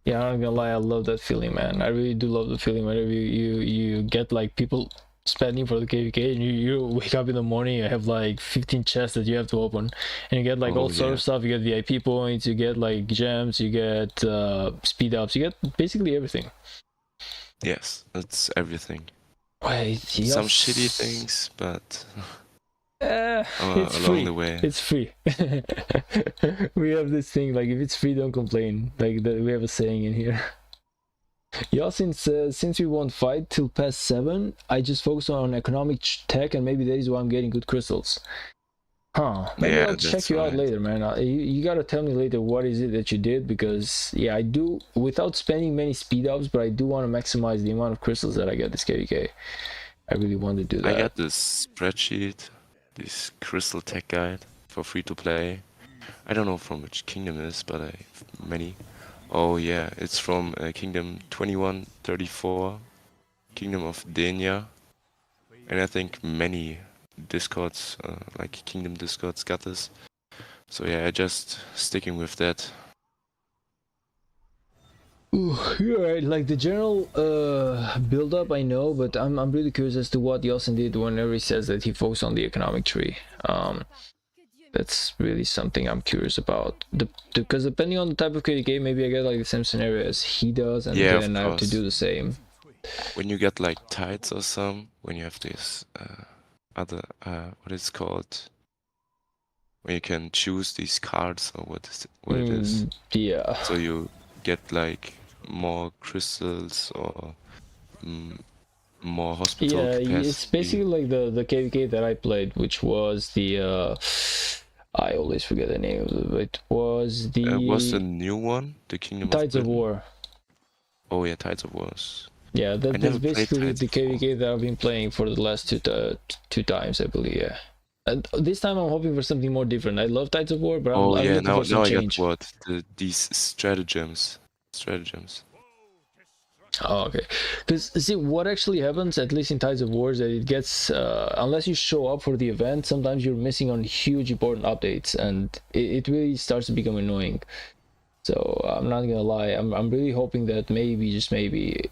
Yeah, I'm not gonna lie, I love that feeling, man. I really do love the feeling whenever you get like people spending for the KVK and you wake up in the morning, you have like 15 chests that you have to open, and you get like all Oh sort yeah, of stuff. You get VIP points, you get like gems, you get speed ups, you get basically everything. yes, that's everything. Wait, Some shitty yes. things, but It's along free. the way. It's free. We have this thing like if it's free, don't complain. Like that, we have a saying in here. Yasin says, since we won't fight till past 7, I just focus on economic tech, and maybe that is why I'm getting good crystals. Huh. Maybe Yeah, I'll check that's you out right. later, man. You gotta tell me later what is it that you did, because, yeah, I do, without spending many speed ups, but I do want to maximize the amount of crystals that I get this KVK. I really want to do I that. got this spreadsheet, this crystal tech guide for free to play. I don't know from which kingdom it is, but I have many. Oh yeah, it's from Kingdom 2134, Kingdom of Denia, and I think many discords, like Kingdom discords, got this. So yeah, I just sticking with that. Ooh, you're right. Like the general build up, I know, but I'm really curious as to what Yosin did whenever he says that he focused on the economic tree. That's really something I'm curious about. Because depending on the type of KDK, maybe I get like the same scenario as he does, and Yeah, of then I have to course. do the same. When you get like tides or some, when you have this other what it's called, when you can choose these cards or what it is. Yeah. So you get like more crystals or mm, more hospital Yeah, it's capacity. basically like the KVK that I played, which was the I always forget the name of it. It was Was the the new one, the Kingdom of Tides of Britain? War. Oh yeah, Tides of Wars. Yeah, I that's never played basically Tides the of War. KVK that I've been playing for the last two times, I believe. Yeah, and this time I'm hoping for something more different. I love Tides of War, but Oh I'm yeah, looking for some now I got change. what these stratagems. Stratagems. Oh, okay. Because see, what actually happens, at least in Tides of War, is that it gets unless you show up for the event, sometimes you're missing on huge important updates, and it really starts to become annoying. So I'm not gonna lie, I'm really hoping that maybe, just maybe,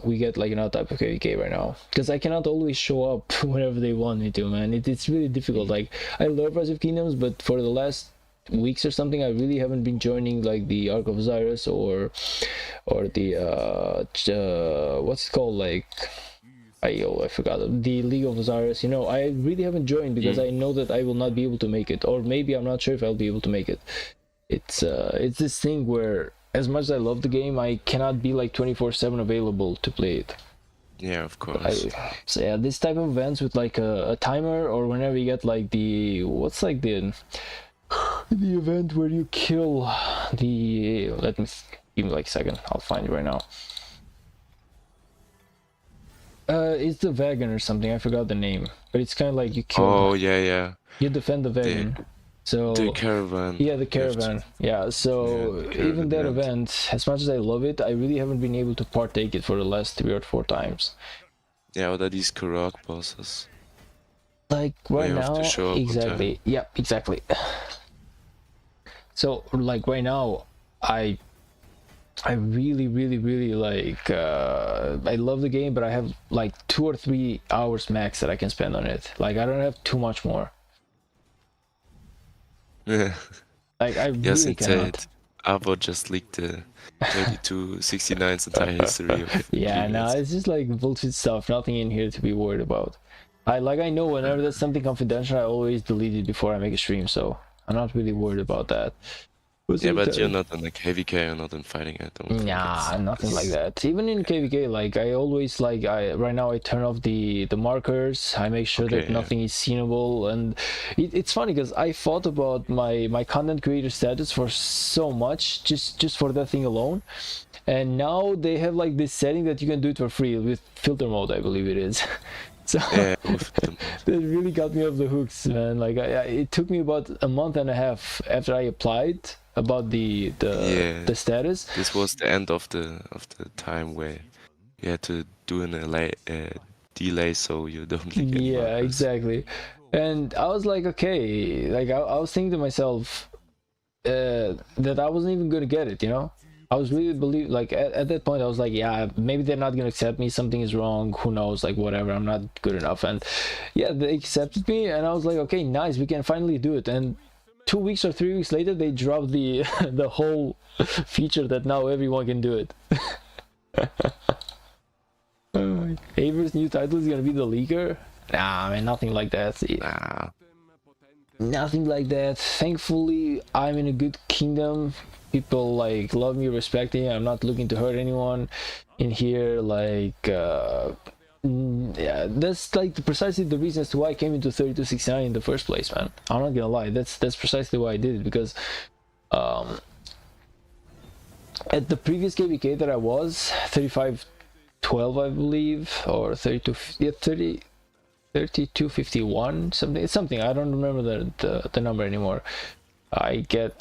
we get like another type of KVK right now, because I cannot always show up whenever they want me to, man. It's really difficult. Like I love Rise of Kingdoms, but for the last weeks or something, I really haven't been joining like the Ark of Osiris or the what's it called, like I forgot the League of Osiris. You know, I really haven't joined because I know that I will not be able to make it, or maybe I'm not sure if I'll be able to make it. It's this thing where, as much as I love the game, I cannot be like 24/7 available to play it. Yeah, of course. So yeah, this type of events with like a timer, or whenever you get like the what's like the event where you kill the, let me give me like a second, I'll find it right now. It's the wagon or something, I forgot the name, but it's kind of like you kill. Oh yeah. You defend the wagon. So the caravan. Yeah, the caravan. Yeah, so Yeah, even that caravan. event, as much as I love it, I really haven't been able to partake it for the last 3 or 4 times. Yeah, or these Karok bosses. Like right you have to now, show up on exactly. time. Yeah, exactly. So like right now, I really like I love the game, but I have like 2 or 3 hours max that I can spend on it. Like I don't have too much more. Yeah. Like I Yes, really cannot. Avo just leaked the 3269's entire history of Yeah, no, Legions. it's just like bullshit stuff. Nothing in here to be worried about. I know whenever there's something confidential, I always delete it before I make a stream, so I'm not really worried about that. Yeah, but you're not in the KVK, you're not in fighting, I don't think Nah, it's- nothing like that. Even in KVK, like I always like right now I turn off the markers. I make sure that Okay, yeah. nothing is seenable, and it's funny because I thought about my content creator status for so much just for that thing alone, and now they have like this setting that you can do it for free with filter mode, I believe it is. So Yeah, with the that really got me off the hooks, man. Like it took me about a month and a half after I applied about the Yeah. status. This was the end of the time where you had to do an delay so you don't leak any Yeah, markers. exactly. And I was like, okay, like I was thinking to myself that I wasn't even gonna get it, you know. I was really like at that point I was like, yeah, maybe they're not gonna accept me, something is wrong, who knows, like whatever, I'm not good enough. And yeah, they accepted me, and I was like, okay, nice, we can finally do it. And 2 weeks or 3 weeks later they dropped the the whole feature that now everyone can do it. Avery's new title is gonna be the leaker. Nah, man, nothing like that. Nah. Nothing like that. Thankfully, I'm in a good kingdom. People like love me, respect me. I'm not looking to hurt anyone in here. Like, yeah, that's like precisely the reason as to why I came into 3269 in the first place, man. I'm not gonna lie. That's precisely why I did it, because at the previous KVK that I was 3512, I believe, or 32, yeah, 3251, something. I don't remember the number anymore. I guess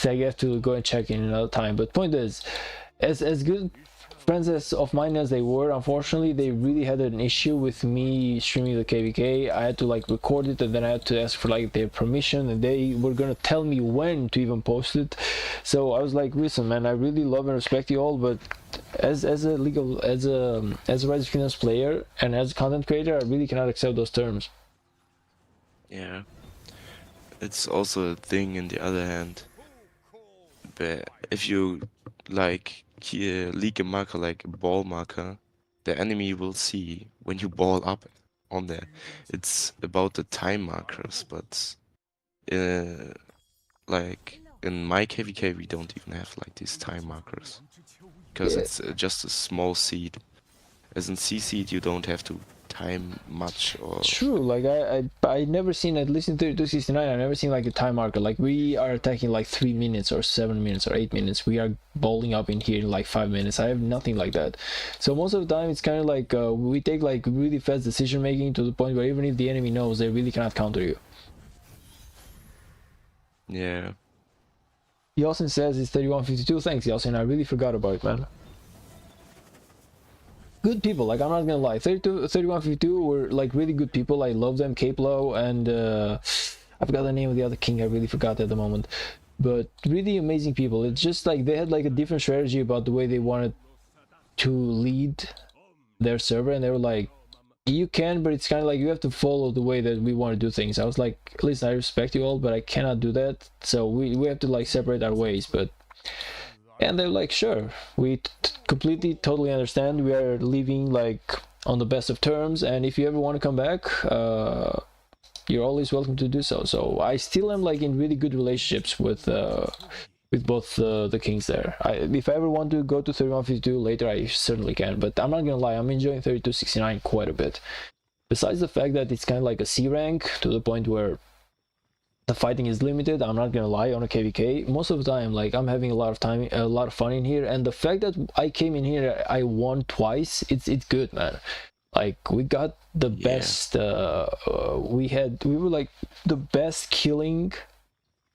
I have to go and check in another time. But point is, as good friends of mine as they were, unfortunately they really had an issue with me streaming the KVK. I had to like record it, and then I had to ask for like their permission, and they were gonna tell me when to even post it. So I was like, listen, man, I really love and respect you all, but as a Rise of Kingdoms player and as a content creator, I really cannot accept those terms. Yeah. It's also a thing in the other hand. But if you like leak a marker like a ball marker, the enemy will see when you ball up on there. It's about the time markers, but like in my KVK we don't even have like these time markers, because Yeah. it's just a small seed. As in C seed you don't have to time much, or True, like I never seen, at least in 3269, I've never seen like a time marker. Like we are attacking like 3 minutes or 7 minutes or 8 minutes. We are bowling up in here in like 5 minutes. I have nothing like that. So most of the time it's kind of like we take like really fast decision making to the point where even if the enemy knows, they really cannot counter you. yeah. Yasin says it's 3152. Thanks, Yasin. I really forgot about it, man. Good people, like I'm not gonna lie, 3152 were like really good people. I love them, Capelo, and I forgot the name of the other king. I really forgot at the moment, but really amazing people. It's just like they had like a different strategy about the way they wanted to lead their server, and they were like, you can, but it's kind of like you have to follow the way that we want to do things. I was like, listen, I respect you all, but I cannot do that, so we have to like separate our ways. But and they're like, sure, we completely totally understand. We are leaving like on the best of terms, and if you ever want to come back, you're always welcome to do so. So I still am like in really good relationships with both the kings there. If I ever want to go to 3152 later, I certainly can, but I'm not gonna lie, I'm enjoying 3269 quite a bit. Besides the fact that it's kind of like a C rank to the point where the fighting is limited, I'm not gonna lie, on a KVK most of the time, like, I'm having a lot of fun in here, and the fact that I came in here, I won twice, it's good, man. Like, we got the best, we were like the best killing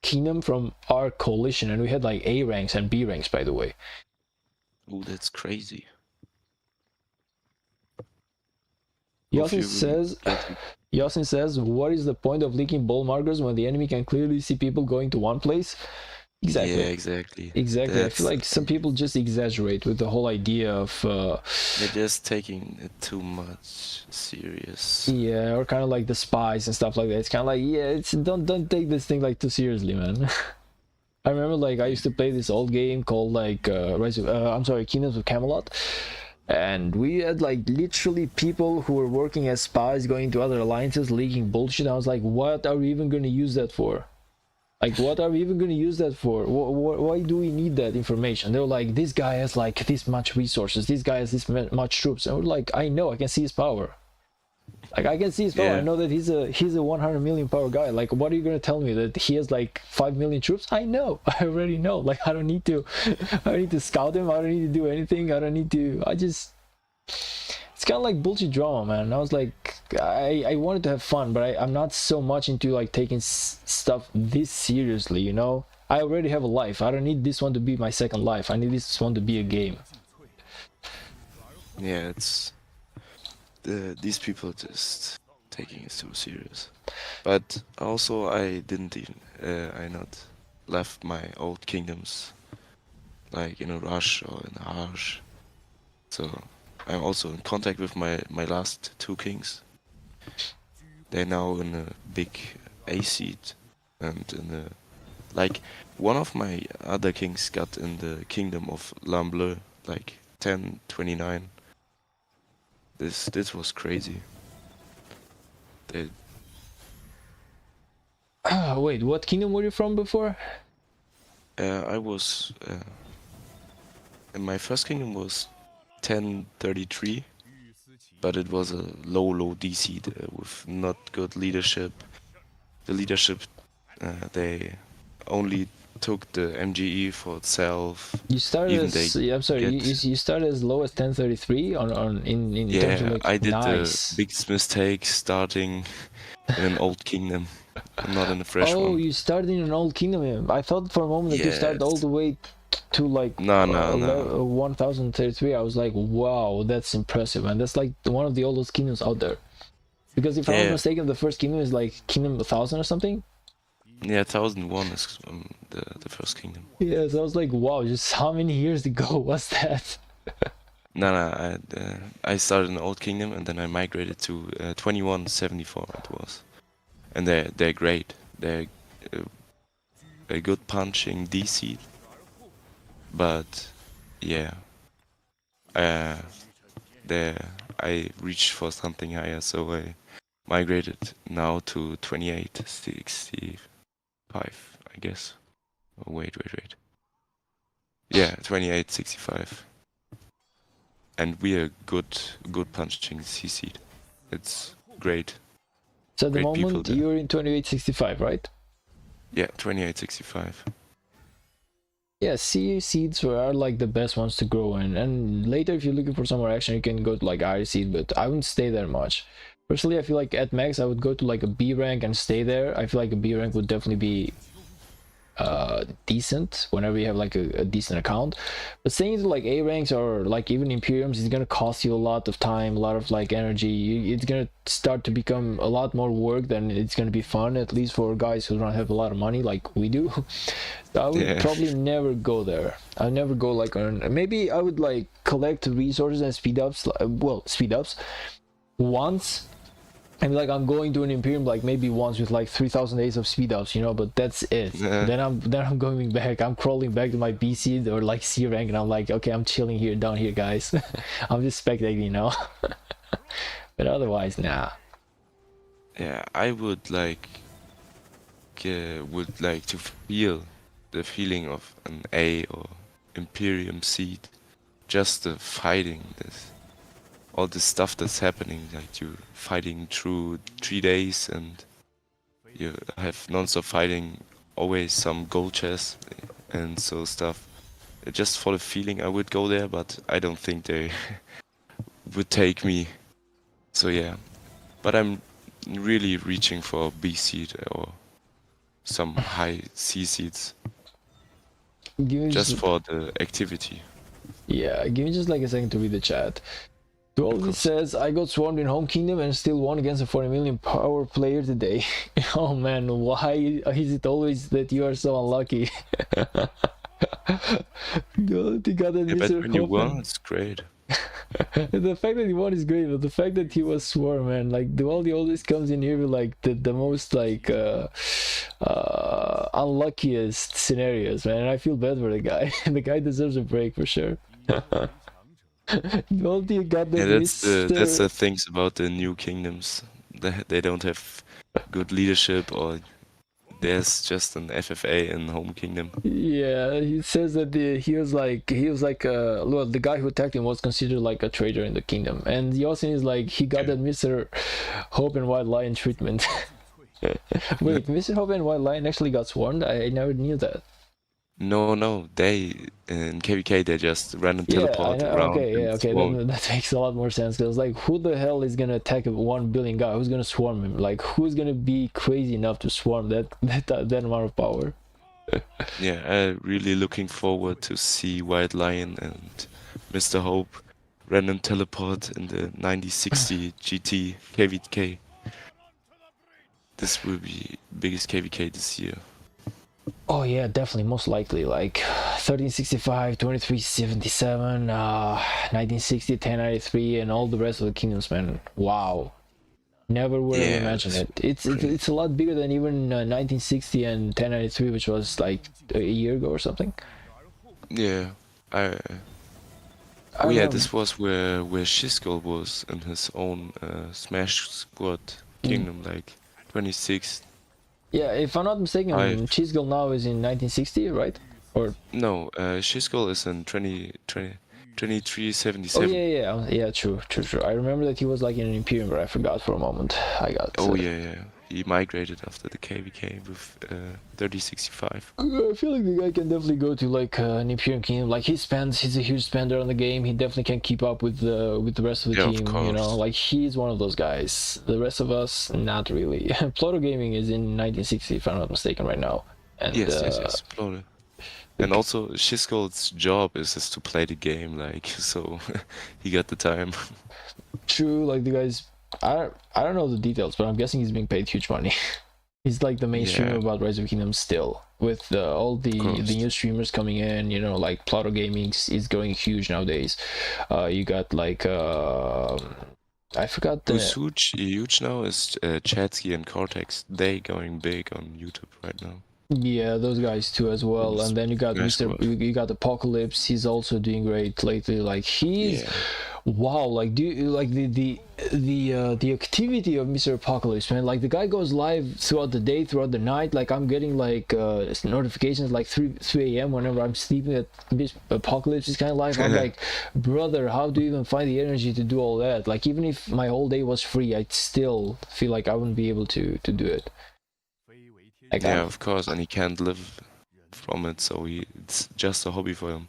kingdom from our coalition, and we had like A ranks and B ranks, by the way. Oh, that's crazy. Yasin says, what is the point of leaking ball markers when the enemy can clearly see people going to one place? Exactly. Yeah, exactly. I feel like some people just exaggerate with the whole idea of they're just taking it too much serious. Yeah, or kind of like the spies and stuff like that. It's kind of like, yeah, don't take this thing like too seriously, man. I remember, like, I used to play this old game called like Kingdoms of Camelot, and we had like literally people who were working as spies going to other alliances leaking bullshit. I was like, what are we even going to use that for? Like, what are we even going to use that for? Why do we need that information? They were like, this guy has like this much resources, this guy has this much troops, and we're like, I know, I can see his power. Like, I can see his power. Yeah. I know that he's a 100 million power guy. Like, what are you gonna tell me, that he has like 5 million troops? I know. I already know. Like, I don't need to scout him. I don't need to do anything. It's kind of like bullshit drama, man. I was like, I wanted to have fun, but I'm not so much into like taking stuff this seriously, you know? I already have a life. I don't need this one to be my second life. I need this one to be a game. Yeah, it's these people just taking it so serious. But also, I not left my old kingdoms like in a rush or in a harsh. So I'm also in contact with my last two kings. They're now in a big A seed, and in a, like, one of my other kings got in the kingdom of Lambleu, like 1029. This was crazy. Wait, what kingdom were you from before? I was in my first kingdom was 1033, but it was a low D seed with not good leadership. The leadership, they only took the MGE for itself. You started you started as low as 1033 in terms of, like, I did nice. the biggest mistake starting in an old kingdom, not in a fresh one. Oh, you started in an old kingdom. Yeah. I thought for a moment that you started all the way to like No. 1033. I was like, wow, that's impressive, man. That's like one of the oldest kingdoms out there. Because if I'm not mistaken, the first kingdom is like Kingdom 1000 or something. Yeah, 1001 is the first kingdom. Yeah, so I was like, wow, just how many years ago was that? No, I started in the old kingdom and then I migrated to 2174. It was, and they're great. They're a good punching DC, but yeah, I reached for something higher, so I migrated now to 2865, I guess. Oh, wait. Yeah, 2865. And we are good punching CC. It's great. So at the moment you're in 2865, right? Yeah, 2865. Yeah, C seeds are like the best ones to grow in, and later if you're looking for some more action, you can go to like R seed, but I wouldn't stay there much. Personally, I feel like at max I would go to like a B rank and stay there. I feel like a B rank would definitely be decent whenever you have like a decent account, but staying to like A ranks or like even Imperiums is gonna cost you a lot of time, a lot of like energy. It's gonna start to become a lot more work than it's gonna be fun, at least for guys who don't have a lot of money like we do. So I would probably never go there. I'll never go like on, maybe I would like collect resources and speed ups once. I mean, like, I'm going to an Imperium like maybe once with like 3000 days of speed ups, you know, but that's it. Then I'm going back. I'm crawling back to my B seed or like C rank, and I'm like, okay, I'm chilling here down here, guys. I'm just spectating, you know. But otherwise, nah. Yeah, I would like to feel the feeling of an A or Imperium seed, just the fighting, this all the stuff that's happening, like you fighting through 3 days and you have non-stop fighting, always some gold chests and so stuff. Just for the feeling, I would go there, but I don't think they would take me. So yeah, but I'm really reaching for B seed or some high C seeds Give me just for the activity. Yeah, give me just like a second to read the chat. Duality course. says, I got swarmed in home kingdom and still won against a 40 million power player today. Oh man, why is it always that you are so unlucky? Duality got that I bet Mr. when you won, Hoffman. it's great. The fact that he won is great, but the fact that he was swarmed, man, like Duality always comes in here with like the most like unluckiest scenarios, man. And I feel bad for the guy. The guy deserves a break for sure. Duality got that Yeah, that's Mr. the things about the new kingdoms. They don't have good leadership, or there's just an FFA in home kingdom. Yeah, he says that he was like well, the guy who attacked him was considered like a traitor in the kingdom, and Yosin is like he got that Mr. Hope and White Lion treatment. Wait, Mr. Hope and White Lion actually got swarmed? I never knew that. No, they in KVK they just random Yeah, I teleport know. around Okay, yeah, and okay, swarm. then that makes a lot more sense. Because like, who the hell is gonna attack a 1 billion guy? Who's gonna swarm him? Like, who's gonna be crazy enough to swarm that amount of power? Yeah, I'm really looking forward to see White Lion and Mr. Hope random teleport in the 9060 GT KVK. This will be biggest KVK this year. Oh yeah, definitely, most likely. Like 1365, 2377, 1960, 1093, and all the rest of the kingdoms, man. Wow. Never would have Yeah, imagined it. that's It's a lot bigger than even 1960 and 1093, which was like a year ago or something. Yeah, I. I Oh don't yeah, know. this was where Shiskel was in his own Smash Squad kingdom, like 26. Yeah, if I'm not mistaken, I Chisgul now is in 1960, right? Or no, Shiskel is in 20, oh 2377. yeah, true. I remember that he was like in an Imperium, but I forgot for a moment. I got. Oh yeah. He migrated after the KVK with 3065. I feel like the guy can definitely go to like an Imperium Kingdom. Like he's a huge spender on the game. He definitely can keep up with the rest of the Yeah, of team. You know, course. like he's one of those guys. The rest of us, not really. Pluto Gaming is in 1960, if I'm not mistaken, right now. And Yes, Plone. And also, Shiskel's job is to play the game, like, so he got the time. true, like the guys. I don't know the details, but I'm guessing he's being paid huge money. He's like the main streamer Yeah, about Rise of Kingdoms still, with all of the course. new streamers coming in. You know, like Pluto Gaming is going huge nowadays. You got like I forgot Who's the huge now is Chatsky and Cortex. They going big on YouTube right now. yeah, those guys too as well. And then you got Smash Mr. Squad. You got Apocalypse. He's also doing great lately. Like he's Yeah. wow. Like do you like the activity of Mr. Apocalypse, man? Like the guy goes live throughout the day, throughout the night. Like I'm getting like notifications like 3 a.m. whenever I'm sleeping that Mr. Apocalypse is kind of live. I'm like, brother, how do you even find the energy to do all that? Like even if my whole day was free, I'd still feel like I wouldn't be able to do it. Like Yeah, of course, and he can't live from it, so it's just a hobby for him.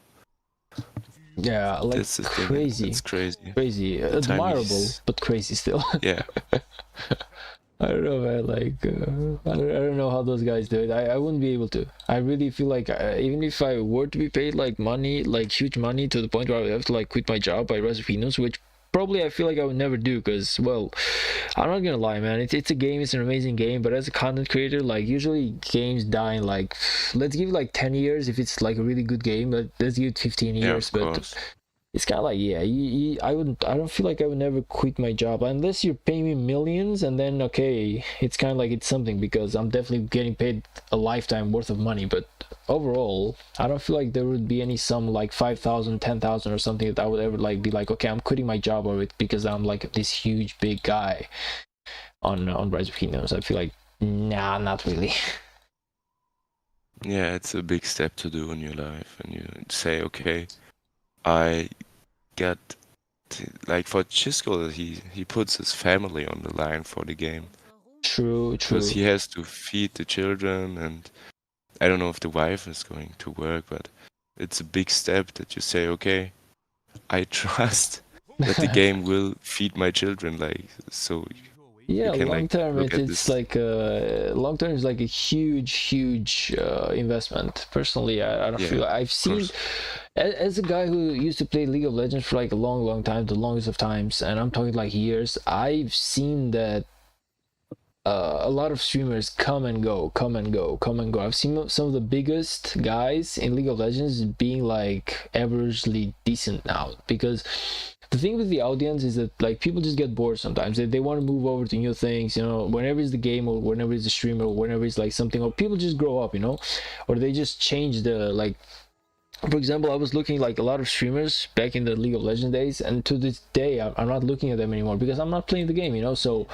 yeah, like That's the thing. crazy. It's crazy. Crazy, The time admirable, he's- but crazy still. Yeah. I don't know, man. Like, I don't know how those guys do it. I wouldn't be able to. I really feel like even if I were to be paid like money, like huge money, to the point where I would have to like quit my job by Resofinos, which probably I feel like I would never do, because well, I'm not gonna lie, man. It's a game. It's an amazing game, but as a content creator, like usually games die in like, let's give it like 10 years if it's like a really good game. But let's give it 15 Yeah, years. of But course. it's kind of like, yeah, I don't feel like I would never quit my job unless you're paying me millions, and then okay, it's kind of like it's something because I'm definitely getting paid a lifetime worth of money. But overall, I don't feel like there would be any sum like 5,000, 10,000 or something that I would ever like be like, okay, I'm quitting my job over it because I'm like this huge big guy on Rise of Kingdoms. I feel like, nah, not really. Yeah, it's a big step to do in your life, and you say, okay, I get like for Chisco, he puts his family on the line for the game True, because true. he has to feed the children, and I don't know if the wife is going to work, but it's a big step that you say, okay, I trust that the game will feed my children, like so you Yeah, can long like term, look at it's this. like long term is like a huge investment. Personally, I don't Yeah, feel I've of seen course. as a guy who used to play League of Legends for like a long time, the longest of times, and I'm talking like years. I've seen that a lot of streamers come and go, come and go, come and go. I've seen some of the biggest guys in League of Legends being like averagely decent now because the thing with the audience is that like people just get bored sometimes. They want to move over to new things, you know, whenever it's the game or whenever it's the streamer or whenever it's like something, or people just grow up, you know, or they just change the like. For example, I was looking like a lot of streamers back in the League of Legends days, and to this day, I'm not looking at them anymore because I'm not playing the game, you know. So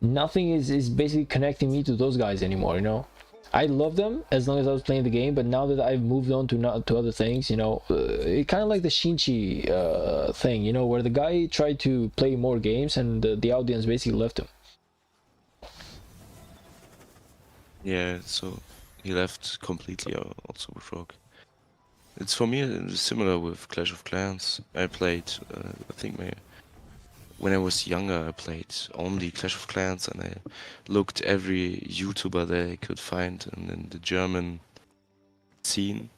nothing is basically connecting me to those guys anymore, you know. I love them as long as I was playing the game, but now that I've moved on to not to other things, you know, it kind of like the Shinchi thing, you know, where the guy tried to play more games and the audience basically left him. Yeah, so he left completely also with Rock. It's for me similar with Clash of Clans. I played, I think when I was younger, I played only Clash of Clans, and I looked every YouTuber that I could find in the German scene.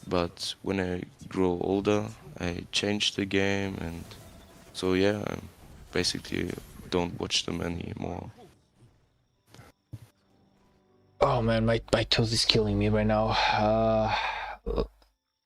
But when I grow older, I changed the game, and so yeah, I basically don't watch them anymore. Oh man, my toes is killing me right now.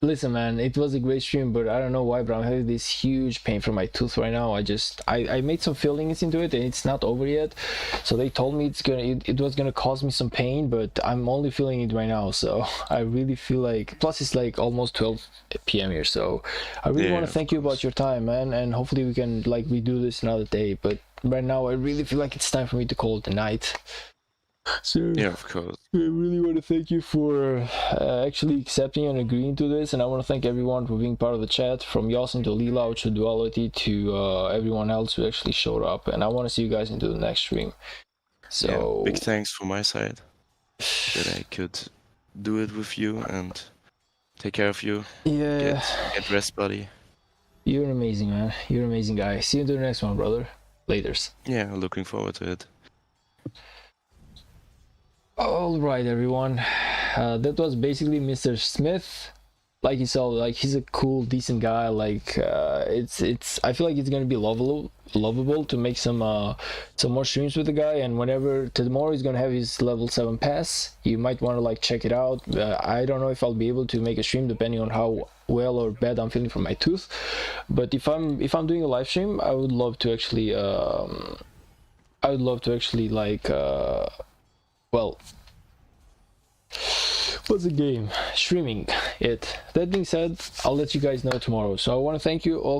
Listen, man, it was a great stream, but I don't know why, but I'm having this huge pain from my tooth right now. I made some fillings into it, and it's not over yet. So they told me it was gonna cause me some pain, but I'm only feeling it right now. So I really feel like, plus it's like almost 12 p.m. here. So I really want Yeah, to of thank you about course. your time, man, and hopefully we can like redo this another day. But right now, I really feel like it's time for me to call it a night. So Yeah, of course. I really want to thank you for actually accepting and agreeing to this, and I want to thank everyone for being part of the chat, from Yasin to Lila to Duality to everyone else who actually showed up. And I want to see you guys into the next stream. Yeah, big So thanks from my side that I could do it with you and take care of you. yeah, Get rest, buddy. you're an amazing man. You're an amazing guy. See you in the next one, brother. Laters. Yeah, looking forward to it. All right, everyone. That was basically Mr. Smith. Like you saw, like he's a cool, decent guy. Like it's. I feel like it's gonna be lovable to make some more streams with the guy. And whenever tomorrow he's gonna have his level 7 pass, you might want to like check it out. I don't know if I'll be able to make a stream depending on how well or bad I'm feeling from my tooth. But if I'm doing a live stream, I would love to actually like well, what's the game? Streaming it. That being said, I'll let you guys know tomorrow. So I want to thank you all